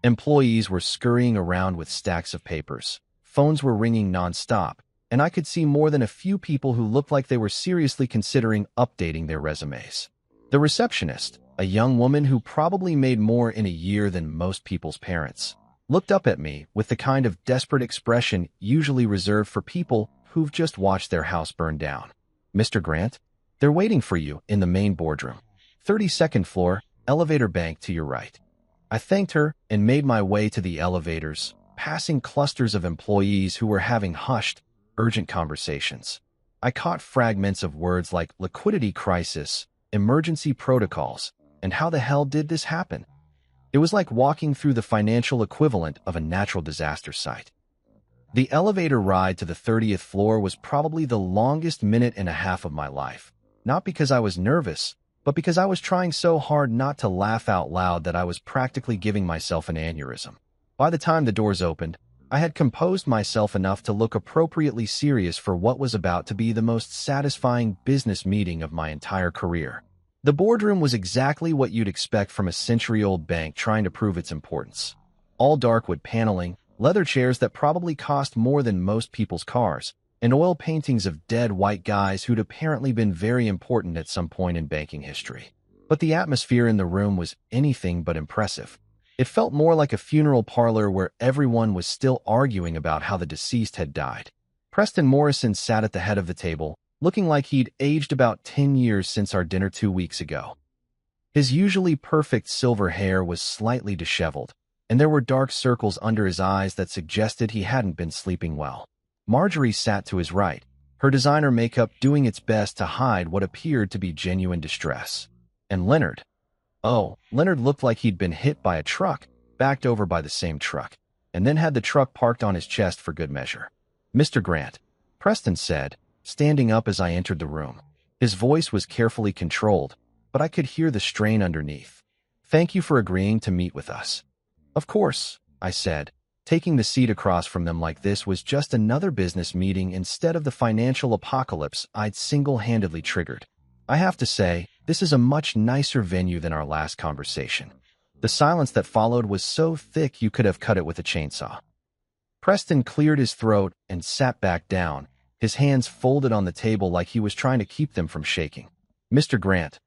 Employees were scurrying around with stacks of papers. Phones were ringing nonstop, and I could see more than a few people who looked like they were seriously considering updating their resumes. The receptionist, a young woman who probably made more in a year than most people's parents, looked up at me with the kind of desperate expression usually reserved for people who've just watched their house burn down. "Mr. Grant, they're waiting for you in the main boardroom. 32nd floor, elevator bank to your right." I thanked her and made my way to the elevators, passing clusters of employees who were having hushed, urgent conversations. I caught fragments of words like liquidity crisis, emergency protocols, and how the hell did this happen? It was like walking through the financial equivalent of a natural disaster site. The elevator ride to the 30th floor was probably the longest minute and a half of my life, not because I was nervous, but because I was trying so hard not to laugh out loud that I was practically giving myself an aneurysm. By the time the doors opened, I had composed myself enough to look appropriately serious for what was about to be the most satisfying business meeting of my entire career. The boardroom was exactly what you'd expect from a century-old bank trying to prove its importance. All dark wood paneling, leather chairs that probably cost more than most people's cars, and oil paintings of dead white guys who'd apparently been very important at some point in banking history. But the atmosphere in the room was anything but impressive. It felt more like a funeral parlor where everyone was still arguing about how the deceased had died. Preston Morrison sat at the head of the table, looking like he'd aged about 10 years since our dinner 2 weeks ago. His usually perfect silver hair was slightly disheveled, and there were dark circles under his eyes that suggested he hadn't been sleeping well. Marjorie sat to his right, her designer makeup doing its best to hide what appeared to be genuine distress. And Leonard. Oh, Leonard looked like he'd been hit by a truck, backed over by the same truck, and then had the truck parked on his chest for good measure. "Mr. Grant," Preston said, standing up as I entered the room. His voice was carefully controlled, but I could hear the strain underneath. "Thank you for agreeing to meet with us." "Of course," I said. Taking the seat across from them like this was just another business meeting instead of the financial apocalypse I'd single-handedly triggered. I have to say, this is a much nicer venue than our last conversation. The silence that followed was so thick you could have cut it with a chainsaw. Preston cleared his throat and sat back down, his hands folded on the table like he was trying to keep them from shaking. "Mr. Grant,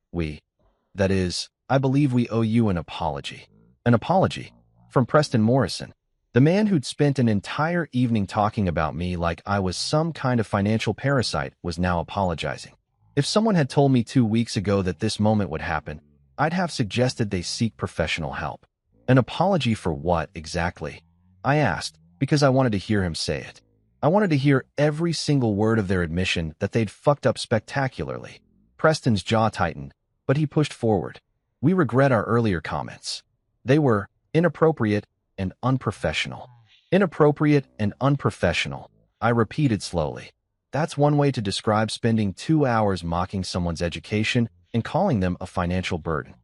I believe we owe you an apology." "An apology?" From Preston Morrison. The man who'd spent an entire evening talking about me like I was some kind of financial parasite was now apologizing. If someone had told me 2 weeks ago that this moment would happen, I'd have suggested they seek professional help. An apology for what, exactly? I asked, because I wanted to hear him say it. I wanted to hear every single word of their admission that they'd fucked up spectacularly. Preston's jaw tightened, but he pushed forward. "We regret our earlier comments. They were inappropriate and unprofessional." "Inappropriate and unprofessional," I repeated slowly. That's one way to describe spending 2 hours mocking someone's education and calling them a financial burden.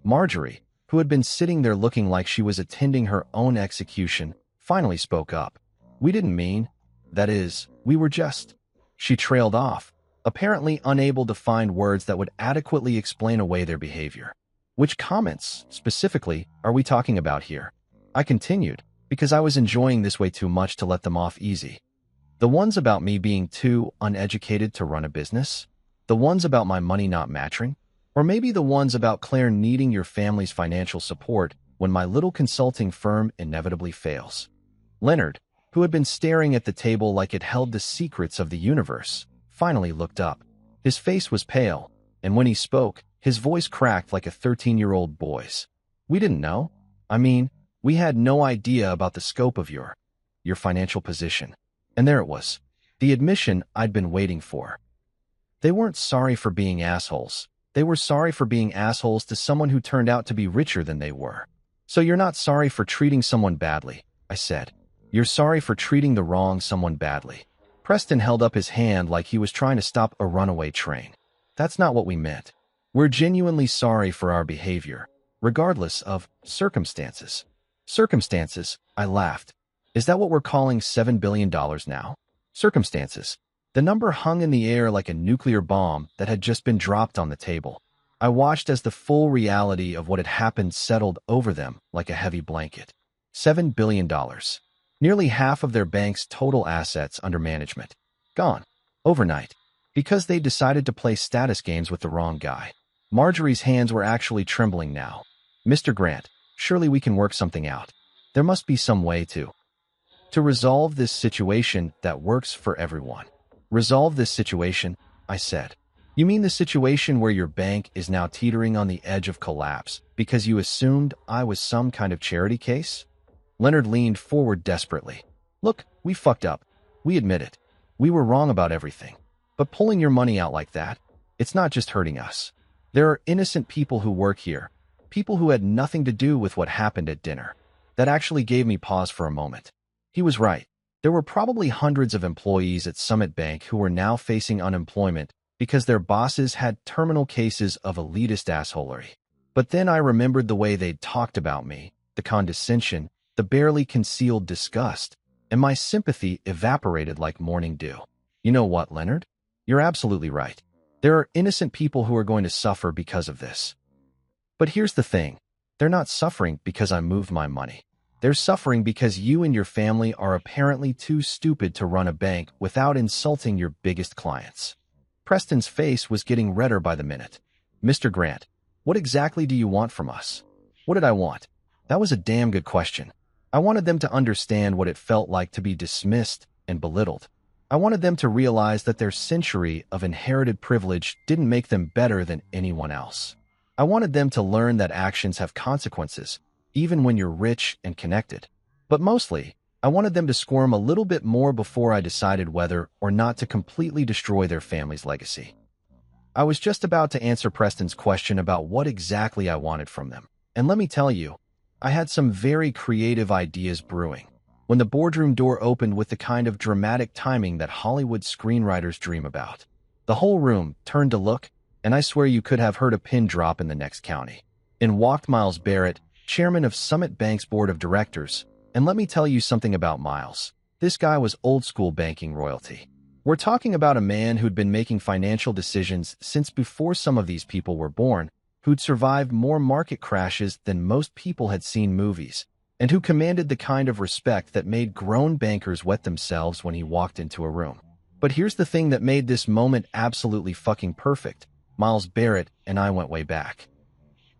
Marjorie, who had been sitting there looking like she was attending her own execution, finally spoke up. "We didn't mean, we were just..." She trailed off, apparently unable to find words that would adequately explain away their behavior. "Which comments, specifically, are we talking about here?" I continued, because I was enjoying this way too much to let them off easy. "The ones about me being too uneducated to run a business? The ones about my money not matching? Or maybe the ones about Claire needing your family's financial support when my little consulting firm inevitably fails?" Leonard, who had been staring at the table like it held the secrets of the universe, finally looked up. His face was pale, and when he spoke, his voice cracked like a 13-year-old boy's. "We didn't know. We had no idea about the scope of your financial position." And there it was, the admission I'd been waiting for. They weren't sorry for being assholes. They were sorry for being assholes to someone who turned out to be richer than they were. "So you're not sorry for treating someone badly," I said. "You're sorry for treating the wrong someone badly." Preston held up his hand like he was trying to stop a runaway train. "That's not what we meant. We're genuinely sorry for our behavior, regardless of circumstances." "Circumstances," I laughed. "Is that what we're calling $7 billion now? Circumstances." The number hung in the air like a nuclear bomb that had just been dropped on the table. I watched as the full reality of what had happened settled over them like a heavy blanket. $7 billion. Nearly half of their bank's total assets under management. Gone. Overnight. Because they decided to play status games with the wrong guy. Marjorie's hands were actually trembling now. Mr. Grant, surely we can work something out. There must be some way to resolve this situation that works for everyone. Resolve this situation, I said. You mean the situation where your bank is now teetering on the edge of collapse because you assumed I was some kind of charity case? Leonard leaned forward desperately. Look, we fucked up. We admit it. We were wrong about everything. But pulling your money out like that, it's not just hurting us. There are innocent people who work here, people who had nothing to do with what happened at dinner. That actually gave me pause for a moment. He was right. There were probably hundreds of employees at Summit Bank who were now facing unemployment because their bosses had terminal cases of elitist assholery. But then I remembered the way they'd talked about me, the condescension, the barely concealed disgust, and my sympathy evaporated like morning dew. You know what, Leonard? You're absolutely right. There are innocent people who are going to suffer because of this. But here's the thing. They're not suffering because I moved my money. They're suffering because you and your family are apparently too stupid to run a bank without insulting your biggest clients. Preston's face was getting redder by the minute. Mr. Grant, what exactly do you want from us? What did I want? That was a damn good question. I wanted them to understand what it felt like to be dismissed and belittled. I wanted them to realize that their century of inherited privilege didn't make them better than anyone else. I wanted them to learn that actions have consequences, even when you're rich and connected. But mostly, I wanted them to squirm a little bit more before I decided whether or not to completely destroy their family's legacy. I was just about to answer Preston's question about what exactly I wanted from them. And let me tell you, I had some very creative ideas brewing. When the boardroom door opened with the kind of dramatic timing that Hollywood screenwriters dream about. The whole room turned to look, and I swear you could have heard a pin drop in the next county. In walked Miles Barrett, chairman of Summit Bank's board of directors, and let me tell you something about Miles. This guy was old-school banking royalty. We're talking about a man who'd been making financial decisions since before some of these people were born, who'd survived more market crashes than most people had seen movies, and who commanded the kind of respect that made grown bankers wet themselves when he walked into a room. But here's the thing that made this moment absolutely fucking perfect. Miles Barrett and I went way back.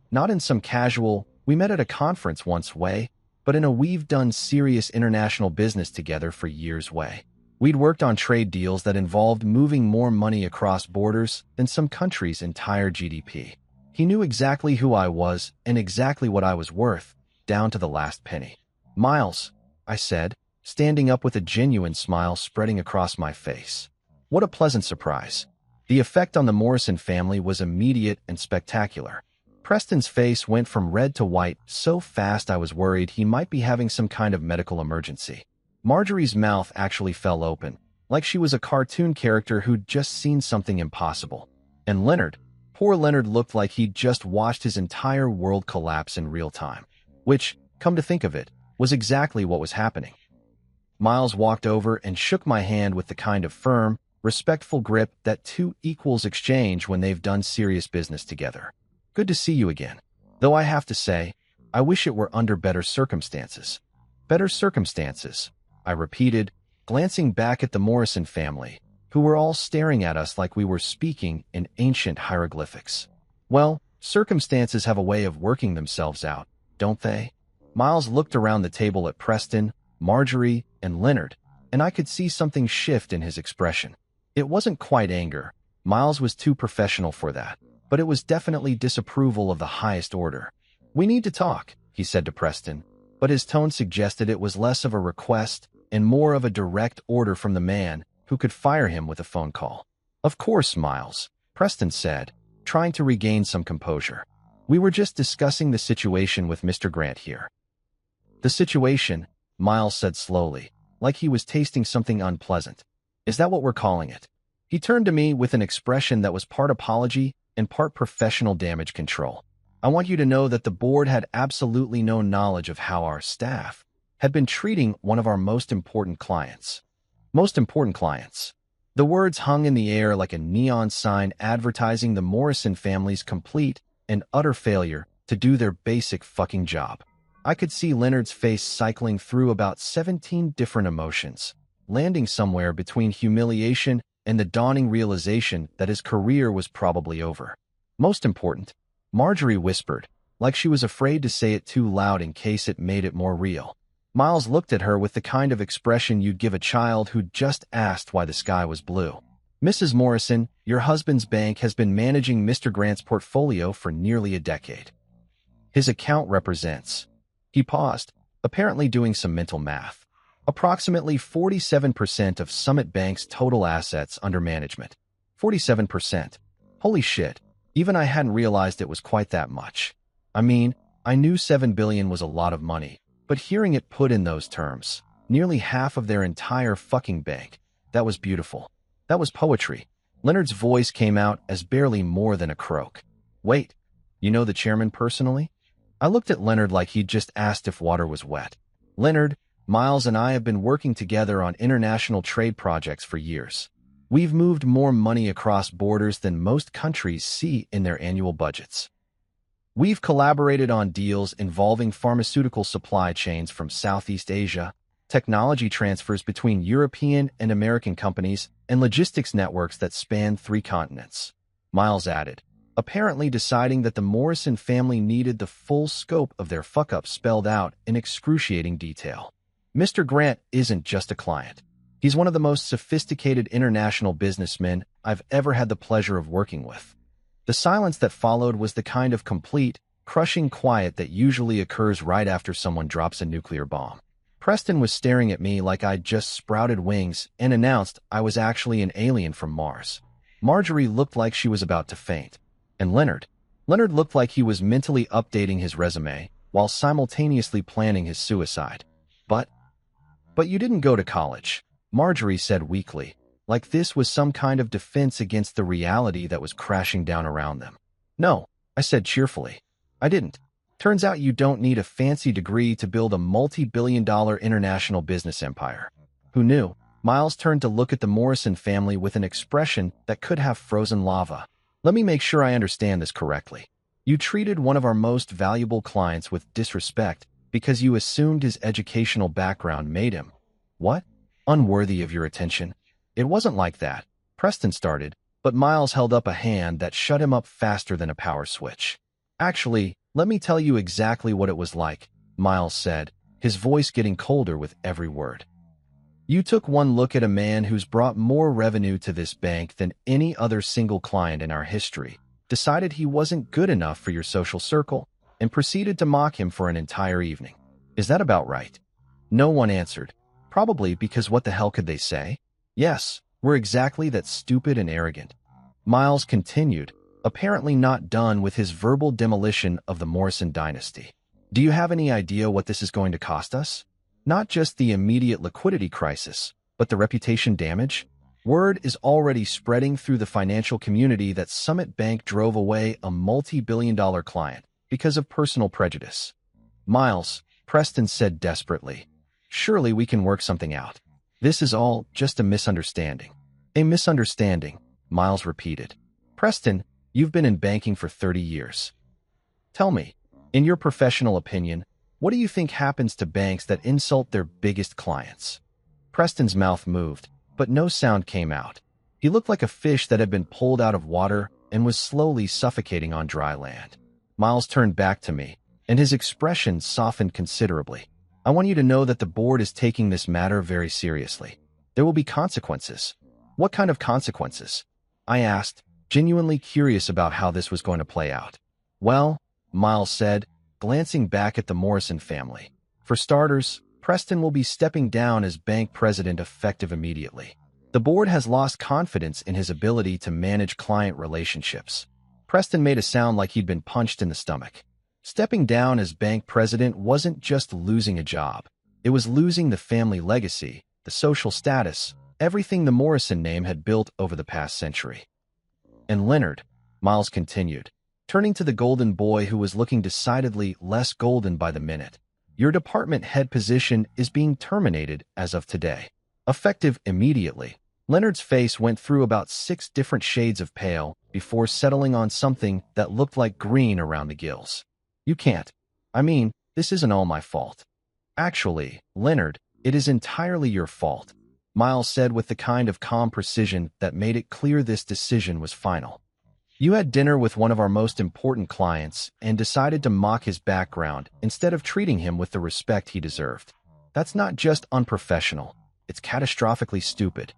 Not in some casual, we met at a conference once way, but in a we've done serious international business together for years way. We'd worked on trade deals that involved moving more money across borders than some countries' entire GDP. He knew exactly who I was and exactly what I was worth, down to the last penny. Miles, I said, standing up with a genuine smile spreading across my face. What a pleasant surprise. The effect on the Morrison family was immediate and spectacular. Preston's face went from red to white so fast I was worried he might be having some kind of medical emergency. Marjorie's mouth actually fell open, like she was a cartoon character who'd just seen something impossible. And Leonard, poor Leonard looked like he'd just watched his entire world collapse in real time. Which, come to think of it, was exactly what was happening. Miles walked over and shook my hand with the kind of firm, respectful grip that two equals exchange when they've done serious business together. Good to see you again. Though I have to say, I wish it were under better circumstances. Better circumstances, I repeated, glancing back at the Morrison family, who were all staring at us like we were speaking in ancient hieroglyphics. Well, circumstances have a way of working themselves out, don't they? Miles looked around the table at Preston, Marjorie, and Leonard, and I could see something shift in his expression. It wasn't quite anger. Miles was too professional for that, but it was definitely disapproval of the highest order. We need to talk, he said to Preston, but his tone suggested it was less of a request and more of a direct order from the man who could fire him with a phone call. Of course, Miles, Preston said, trying to regain some composure. We were just discussing the situation with Mr. Grant here. The situation, Miles said slowly, like he was tasting something unpleasant. Is that what we're calling it? He turned to me with an expression that was part apology and part professional damage control. I want you to know that the board had absolutely no knowledge of how our staff had been treating one of our most important clients. Most important clients. The words hung in the air like a neon sign advertising the Morrison family's complete and utter failure to do their basic fucking job. I could see Leonard's face cycling through about 17 different emotions, landing somewhere between humiliation and the dawning realization that his career was probably over. Most important, Marjorie whispered, like she was afraid to say it too loud in case it made it more real. Miles looked at her with the kind of expression you'd give a child who'd just asked why the sky was blue. "Mrs. Morrison, your husband's bank has been managing Mr. Grant's portfolio for nearly a decade. His account represents..." He paused, apparently doing some mental math. "Approximately 47% of Summit Bank's total assets under management." 47%. Holy shit. Even I hadn't realized it was quite that much. I mean, I knew $7 billion was a lot of money, but hearing it put in those terms, nearly half of their entire fucking bank, that was beautiful. That was poetry. Leonard's voice came out as barely more than a croak. "Wait, you know the chairman personally?" I looked at Leonard like he'd just asked if water was wet. "Leonard, Miles and I have been working together on international trade projects for years. We've moved more money across borders than most countries see in their annual budgets. We've collaborated on deals involving pharmaceutical supply chains from Southeast Asia, technology transfers between European and American companies, and logistics networks that span 3 continents." Miles added, apparently deciding that the Morrison family needed the full scope of their fuck-up spelled out in excruciating detail. "Mr. Grant isn't just a client. He's one of the most sophisticated international businessmen I've ever had the pleasure of working with." The silence that followed was the kind of complete, crushing quiet that usually occurs right after someone drops a nuclear bomb. Preston was staring at me like I'd just sprouted wings and announced I was actually an alien from Mars. Marjorie looked like she was about to faint. And Leonard looked like he was mentally updating his resume while simultaneously planning his suicide. But you didn't go to college," Marjorie said weakly, like this was some kind of defense against the reality that was crashing down around them. "No," I said cheerfully. "I didn't. Turns out you don't need a fancy degree to build a multi-billion-dollar international business empire." "Who knew?" Miles turned to look at the Morrison family with an expression that could have frozen lava. "Let me make sure I understand this correctly. You treated one of our most valuable clients with disrespect because you assumed his educational background made him, what? Unworthy of your attention?" "It wasn't like that," Preston started, but Miles held up a hand that shut him up faster than a power switch. "Actually, let me tell you exactly what it was like," Miles said, his voice getting colder with every word. "You took one look at a man who's brought more revenue to this bank than any other single client in our history, decided he wasn't good enough for your social circle, and proceeded to mock him for an entire evening. Is that about right?" No one answered, probably because what the hell could they say? "Yes, we're exactly that stupid and arrogant." Miles continued, apparently not done with his verbal demolition of the Morrison dynasty. "Do you have any idea what this is going to cost us? Not just the immediate liquidity crisis, but the reputation damage? Word is already spreading through the financial community that Summit Bank drove away a multi-billion-dollar client because of personal prejudice." "Miles," Preston said desperately, "surely we can work something out. This is all just a misunderstanding." "A misunderstanding," Miles repeated. "Preston, you've been in banking for 30 years. Tell me, in your professional opinion, what do you think happens to banks that insult their biggest clients?" Preston's mouth moved, but no sound came out. He looked like a fish that had been pulled out of water and was slowly suffocating on dry land. Miles turned back to me, and his expression softened considerably. "I want you to know that the board is taking this matter very seriously. There will be consequences." "What kind of consequences?" I asked, genuinely curious about how this was going to play out. "Well," Miles said, glancing back at the Morrison family. "For starters, Preston will be stepping down as bank president effective immediately. The board has lost confidence in his ability to manage client relationships." Preston made a sound like he'd been punched in the stomach. Stepping down as bank president wasn't just losing a job. It was losing the family legacy, the social status, everything the Morrison name had built over the past century. "And Leonard," Miles continued, turning to the golden boy who was looking decidedly less golden by the minute, "your department head position is being terminated as of today. Effective immediately." Leonard's face went through about 6 different shades of pale before settling on something that looked like green around the gills. You can't. I mean, this isn't all my fault. Actually, Leonard, it is entirely your fault, Miles said with the kind of calm precision that made it clear this decision was final. You had dinner with one of our most important clients and decided to mock his background instead of treating him with the respect he deserved. That's not just unprofessional, it's catastrophically stupid.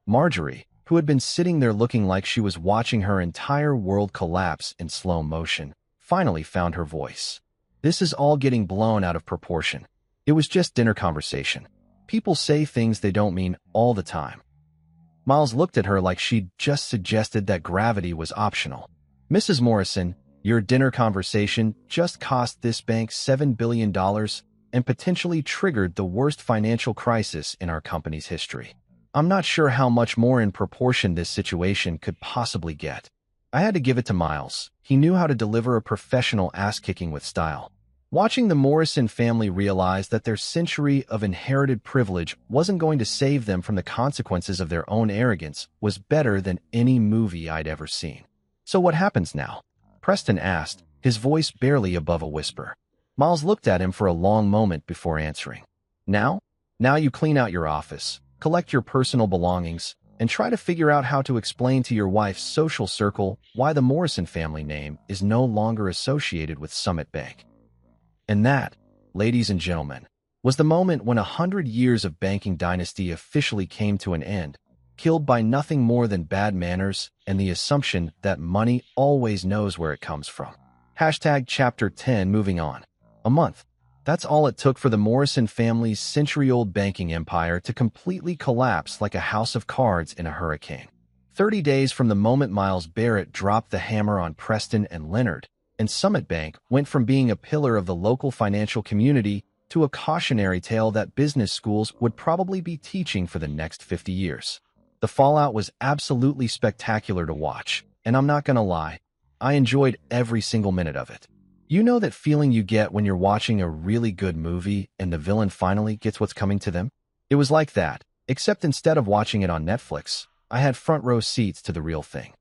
Marjorie, who had been sitting there looking like she was watching her entire world collapse in slow motion, finally found her voice. This is all getting blown out of proportion. It was just dinner conversation. People say things they don't mean all the time. Miles looked at her like she'd just suggested that gravity was optional. Mrs. Morrison, your dinner conversation just cost this bank $7 billion and potentially triggered the worst financial crisis in our company's history. I'm not sure how much more in proportion this situation could possibly get. I had to give it to Miles. He knew how to deliver a professional ass-kicking with style. Watching the Morrison family realize that their century of inherited privilege wasn't going to save them from the consequences of their own arrogance was better than any movie I'd ever seen. So what happens now? Preston asked, his voice barely above a whisper. Miles looked at him for a long moment before answering. Now? Now you clean out your office, collect your personal belongings, and try to figure out how to explain to your wife's social circle why the Morrison family name is no longer associated with Summit Bank. And that, ladies and gentlemen, was the moment when 100 years of banking dynasty officially came to an end, killed by nothing more than bad manners and the assumption that money always knows where it comes from. Hashtag Chapter 10 moving on. A month. That's all it took for the Morrison family's century-old banking empire to completely collapse like a house of cards in a hurricane. 30 days from the moment Miles Barrett dropped the hammer on Preston and Leonard, and Summit Bank went from being a pillar of the local financial community to a cautionary tale that business schools would probably be teaching for the next 50 years. The fallout was absolutely spectacular to watch, and I'm not gonna lie, I enjoyed every single minute of it. You know that feeling you get when you're watching a really good movie and the villain finally gets what's coming to them? It was like that, except instead of watching it on Netflix, I had front row seats to the real thing.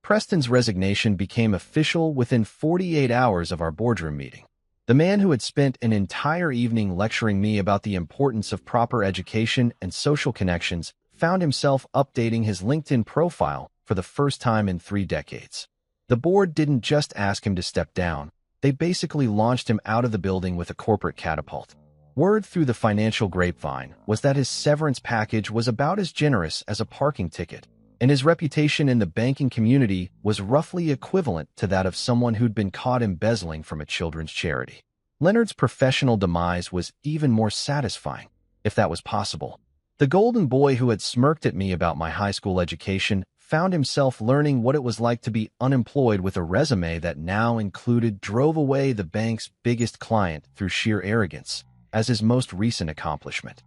Preston's resignation became official within 48 hours of our boardroom meeting. The man who had spent an entire evening lecturing me about the importance of proper education and social connections found himself updating his LinkedIn profile for the first time in 3 decades. The board didn't just ask him to step down, they basically launched him out of the building with a corporate catapult. Word through the financial grapevine was that his severance package was about as generous as a parking ticket, and his reputation in the banking community was roughly equivalent to that of someone who'd been caught embezzling from a children's charity. Leonard's professional demise was even more satisfying, if that was possible. The golden boy who had smirked at me about my high school education found himself learning what it was like to be unemployed with a resume that now included drove away the bank's biggest client through sheer arrogance as his most recent accomplishment.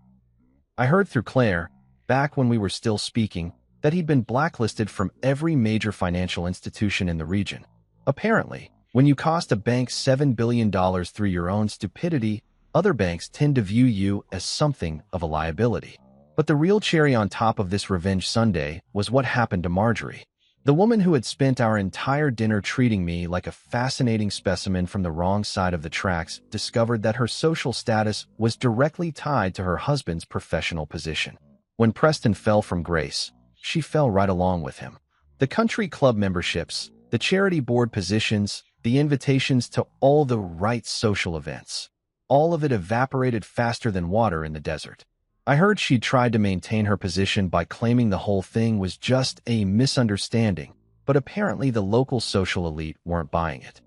I heard through Claire, back when we were still speaking, that he'd been blacklisted from every major financial institution in the region. Apparently, when you cost a bank $7 billion through your own stupidity, other banks tend to view you as something of a liability. But the real cherry on top of this revenge sundae was what happened to Marjorie. The woman who had spent our entire dinner treating me like a fascinating specimen from the wrong side of the tracks discovered that her social status was directly tied to her husband's professional position. When Preston fell from grace, she fell right along with him. The country club memberships, the charity board positions, the invitations to all the right social events. All of it evaporated faster than water in the desert. I heard she'd tried to maintain her position by claiming the whole thing was just a misunderstanding, but apparently the local social elite weren't buying it.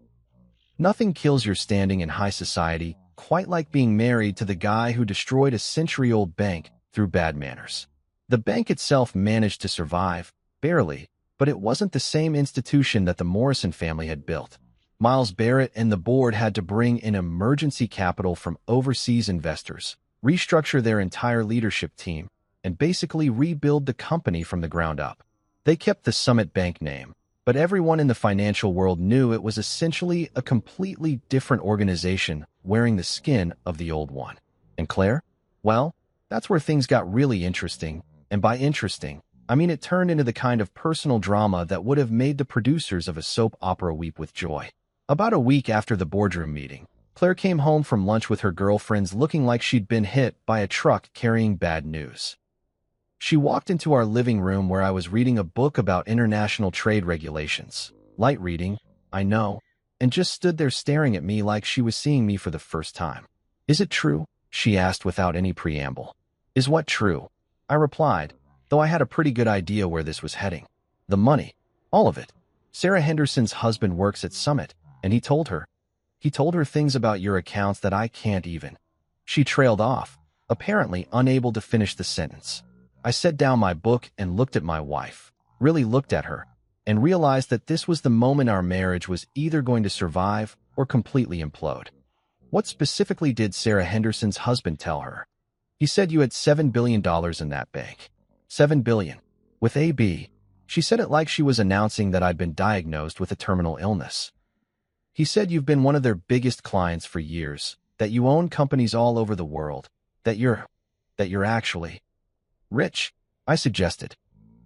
Nothing kills your standing in high society quite like being married to the guy who destroyed a century-old bank through bad manners. The bank itself managed to survive, barely, but it wasn't the same institution that the Morrison family had built. Miles Barrett and the board had to bring in emergency capital from overseas investors, restructure their entire leadership team, and basically rebuild the company from the ground up. They kept the Summit Bank name, but everyone in the financial world knew it was essentially a completely different organization wearing the skin of the old one. And Claire? Well, that's where things got really interesting, and by interesting, I mean, it turned into the kind of personal drama that would have made the producers of a soap opera weep with joy. About a week after the boardroom meeting, Claire came home from lunch with her girlfriends looking like she'd been hit by a truck carrying bad news. She walked into our living room where I was reading a book about international trade regulations. Light reading, I know, and just stood there staring at me like she was seeing me for the first time. "Is it true?" she asked without any preamble. "Is what true?" I replied, though I had a pretty good idea where this was heading. "The money. All of it. Sarah Henderson's husband works at Summit, and he told her things about your accounts that I can't even." She trailed off, apparently unable to finish the sentence. I set down my book and looked at my wife, really looked at her, and realized that this was the moment our marriage was either going to survive or completely implode. "What specifically did Sarah Henderson's husband tell her?" "He said you had $7 billion in that bank." $7 billion. With AB. She said it like she was announcing that I'd been diagnosed with a terminal illness. "He said you've been one of their biggest clients for years, that you own companies all over the world, that you're actually rich," I suggested.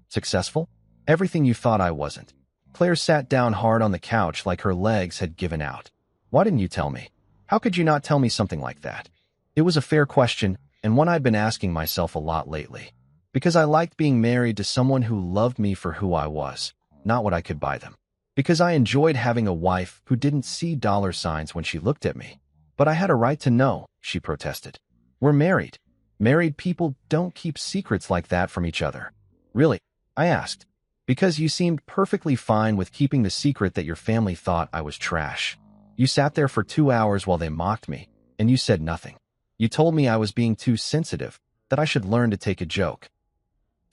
"Successful? Everything you thought I wasn't." Claire sat down hard on the couch like her legs had given out. "Why didn't you tell me? How could you not tell me something like that?" It was a fair question, and one I'd been asking myself a lot lately. Because I liked being married to someone who loved me for who I was, not what I could buy them. Because I enjoyed having a wife who didn't see dollar signs when she looked at me. "But I had a right to know," she protested. "We're married. Married people don't keep secrets like that from each other." "Really?" I asked. "Because you seemed perfectly fine with keeping the secret that your family thought I was trash. You sat there for 2 hours while they mocked me, and you said nothing. You told me I was being too sensitive, that I should learn to take a joke.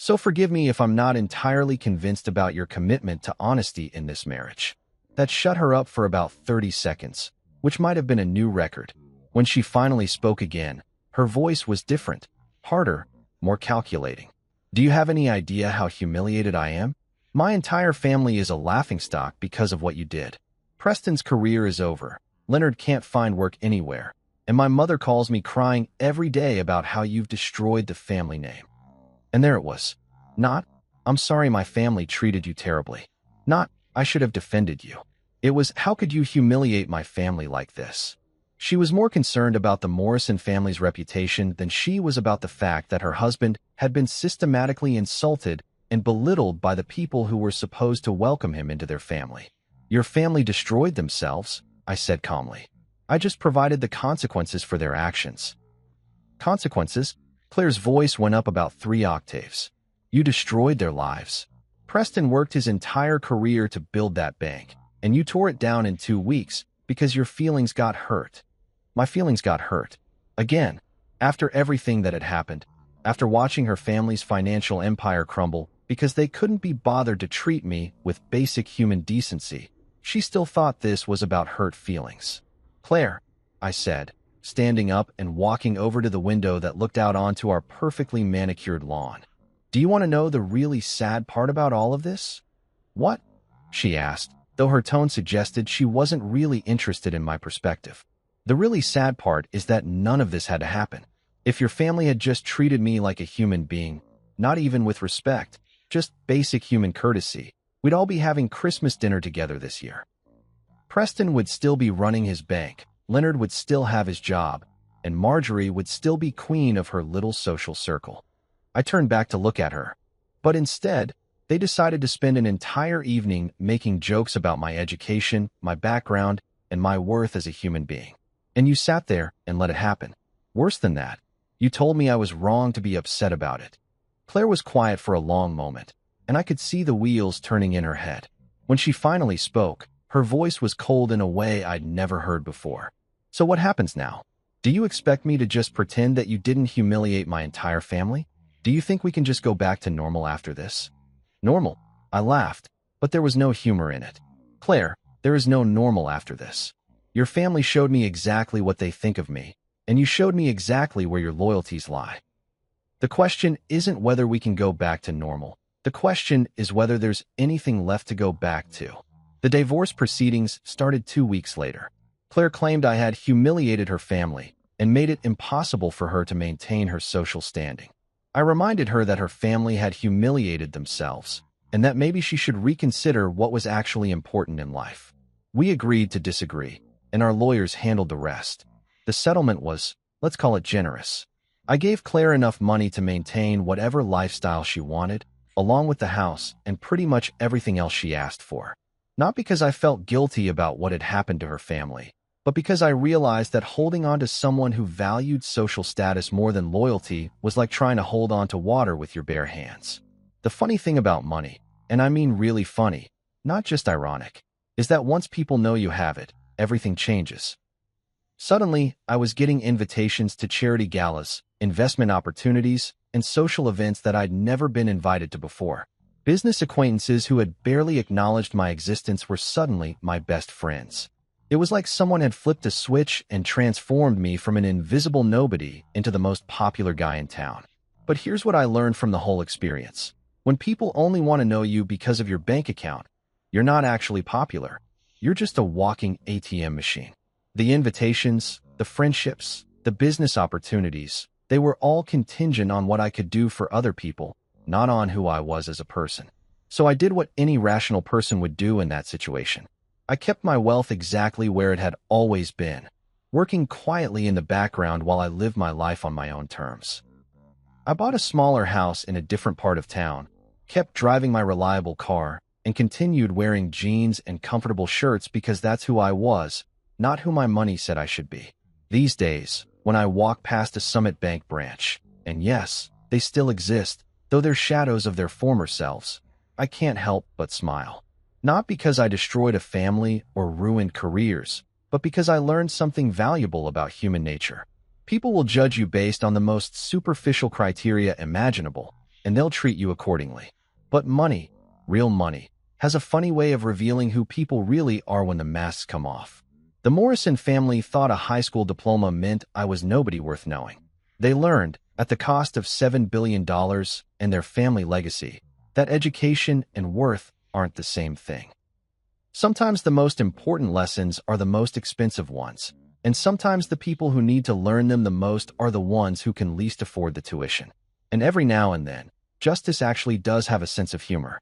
So forgive me if I'm not entirely convinced about your commitment to honesty in this marriage." That shut her up for about 30 seconds, which might have been a new record. When she finally spoke again, her voice was different, harder, more calculating. "Do you have any idea how humiliated I am? My entire family is a laughingstock because of what you did. Preston's career is over. Leonard can't find work anywhere. And my mother calls me crying every day about how you've destroyed the family name." And there it was. Not, "I'm sorry my family treated you terribly." Not, "I should have defended you." It was, "How could you humiliate my family like this?" She was more concerned about the Morrison family's reputation than she was about the fact that her husband had been systematically insulted and belittled by the people who were supposed to welcome him into their family. "Your family destroyed themselves," I said calmly. "I just provided the consequences for their actions." "Consequences?" Claire's voice went up about 3 octaves. "You destroyed their lives. Preston worked his entire career to build that bank, and you tore it down in 2 weeks because your feelings got hurt." My feelings got hurt. Again, after everything that had happened, after watching her family's financial empire crumble because they couldn't be bothered to treat me with basic human decency, she still thought this was about hurt feelings. "Claire," I said, standing up and walking over to the window that looked out onto our perfectly manicured lawn. "Do you want to know the really sad part about all of this?" "What?" she asked, though her tone suggested she wasn't really interested in my perspective. "The really sad part is that none of this had to happen. If your family had just treated me like a human being, not even with respect, just basic human courtesy, we'd all be having Christmas dinner together this year. Preston would still be running his bank, Leonard would still have his job, and Marjorie would still be queen of her little social circle." I turned back to look at her. But instead, they decided to spend an entire evening making jokes about my education, my background, and my worth as a human being. And you sat there and let it happen. Worse than that, you told me I was wrong to be upset about it. Claire was quiet for a long moment, and I could see the wheels turning in her head. When she finally spoke, her voice was cold in a way I'd never heard before. "So what happens now? Do you expect me to just pretend that you didn't humiliate my entire family? Do you think we can just go back to normal after this?" "Normal?" I laughed, but there was no humor in it. "Claire, there is no normal after this. Your family showed me exactly what they think of me, and you showed me exactly where your loyalties lie. The question isn't whether we can go back to normal. The question is whether there's anything left to go back to." The divorce proceedings started 2 weeks later. Claire claimed I had humiliated her family and made it impossible for her to maintain her social standing. I I reminded her that her family had humiliated themselves, and that maybe she should reconsider what was actually important in life. We agreed to disagree, and our lawyers handled the rest. The settlement was, let's call it generous. I gave Claire enough money to maintain whatever lifestyle she wanted, along with the house and pretty much everything else she asked for. Not because I felt guilty about what had happened to her family, but because I realized that holding on to someone who valued social status more than loyalty was like trying to hold on to water with your bare hands. The funny thing about money, and I mean really funny, not just ironic, is that once people know you have it, everything changes. Suddenly, I was getting invitations to charity galas, investment opportunities, and social events that I'd never been invited to before. Business acquaintances who had barely acknowledged my existence were suddenly my best friends. It was like someone had flipped a switch and transformed me from an invisible nobody into the most popular guy in town. But here's what I learned from the whole experience. When people only want to know you because of your bank account, you're not actually popular. You're just a walking ATM machine. The invitations, the friendships, the business opportunities, they were all contingent on what I could do for other people, not on who I was as a person. So I did what any rational person would do in that situation. I kept my wealth exactly where it had always been, working quietly in the background while I lived my life on my own terms. I bought a smaller house in a different part of town, kept driving my reliable car, and continued wearing jeans and comfortable shirts because that's who I was, not who my money said I should be. These days, when I walk past a Summit Bank branch, and yes, they still exist, though they're shadows of their former selves, I can't help but smile. Not because I destroyed a family or ruined careers, but because I learned something valuable about human nature. People will judge you based on the most superficial criteria imaginable, and they'll treat you accordingly. But money, real money, has a funny way of revealing who people really are when the masks come off. The Morrison family thought a high school diploma meant I was nobody worth knowing. They learned, at the cost of $7 billion and their family legacy, that education and worth aren't the same thing. Sometimes the most important lessons are the most expensive ones, and sometimes the people who need to learn them the most are the ones who can least afford the tuition. And every now and then, justice actually does have a sense of humor.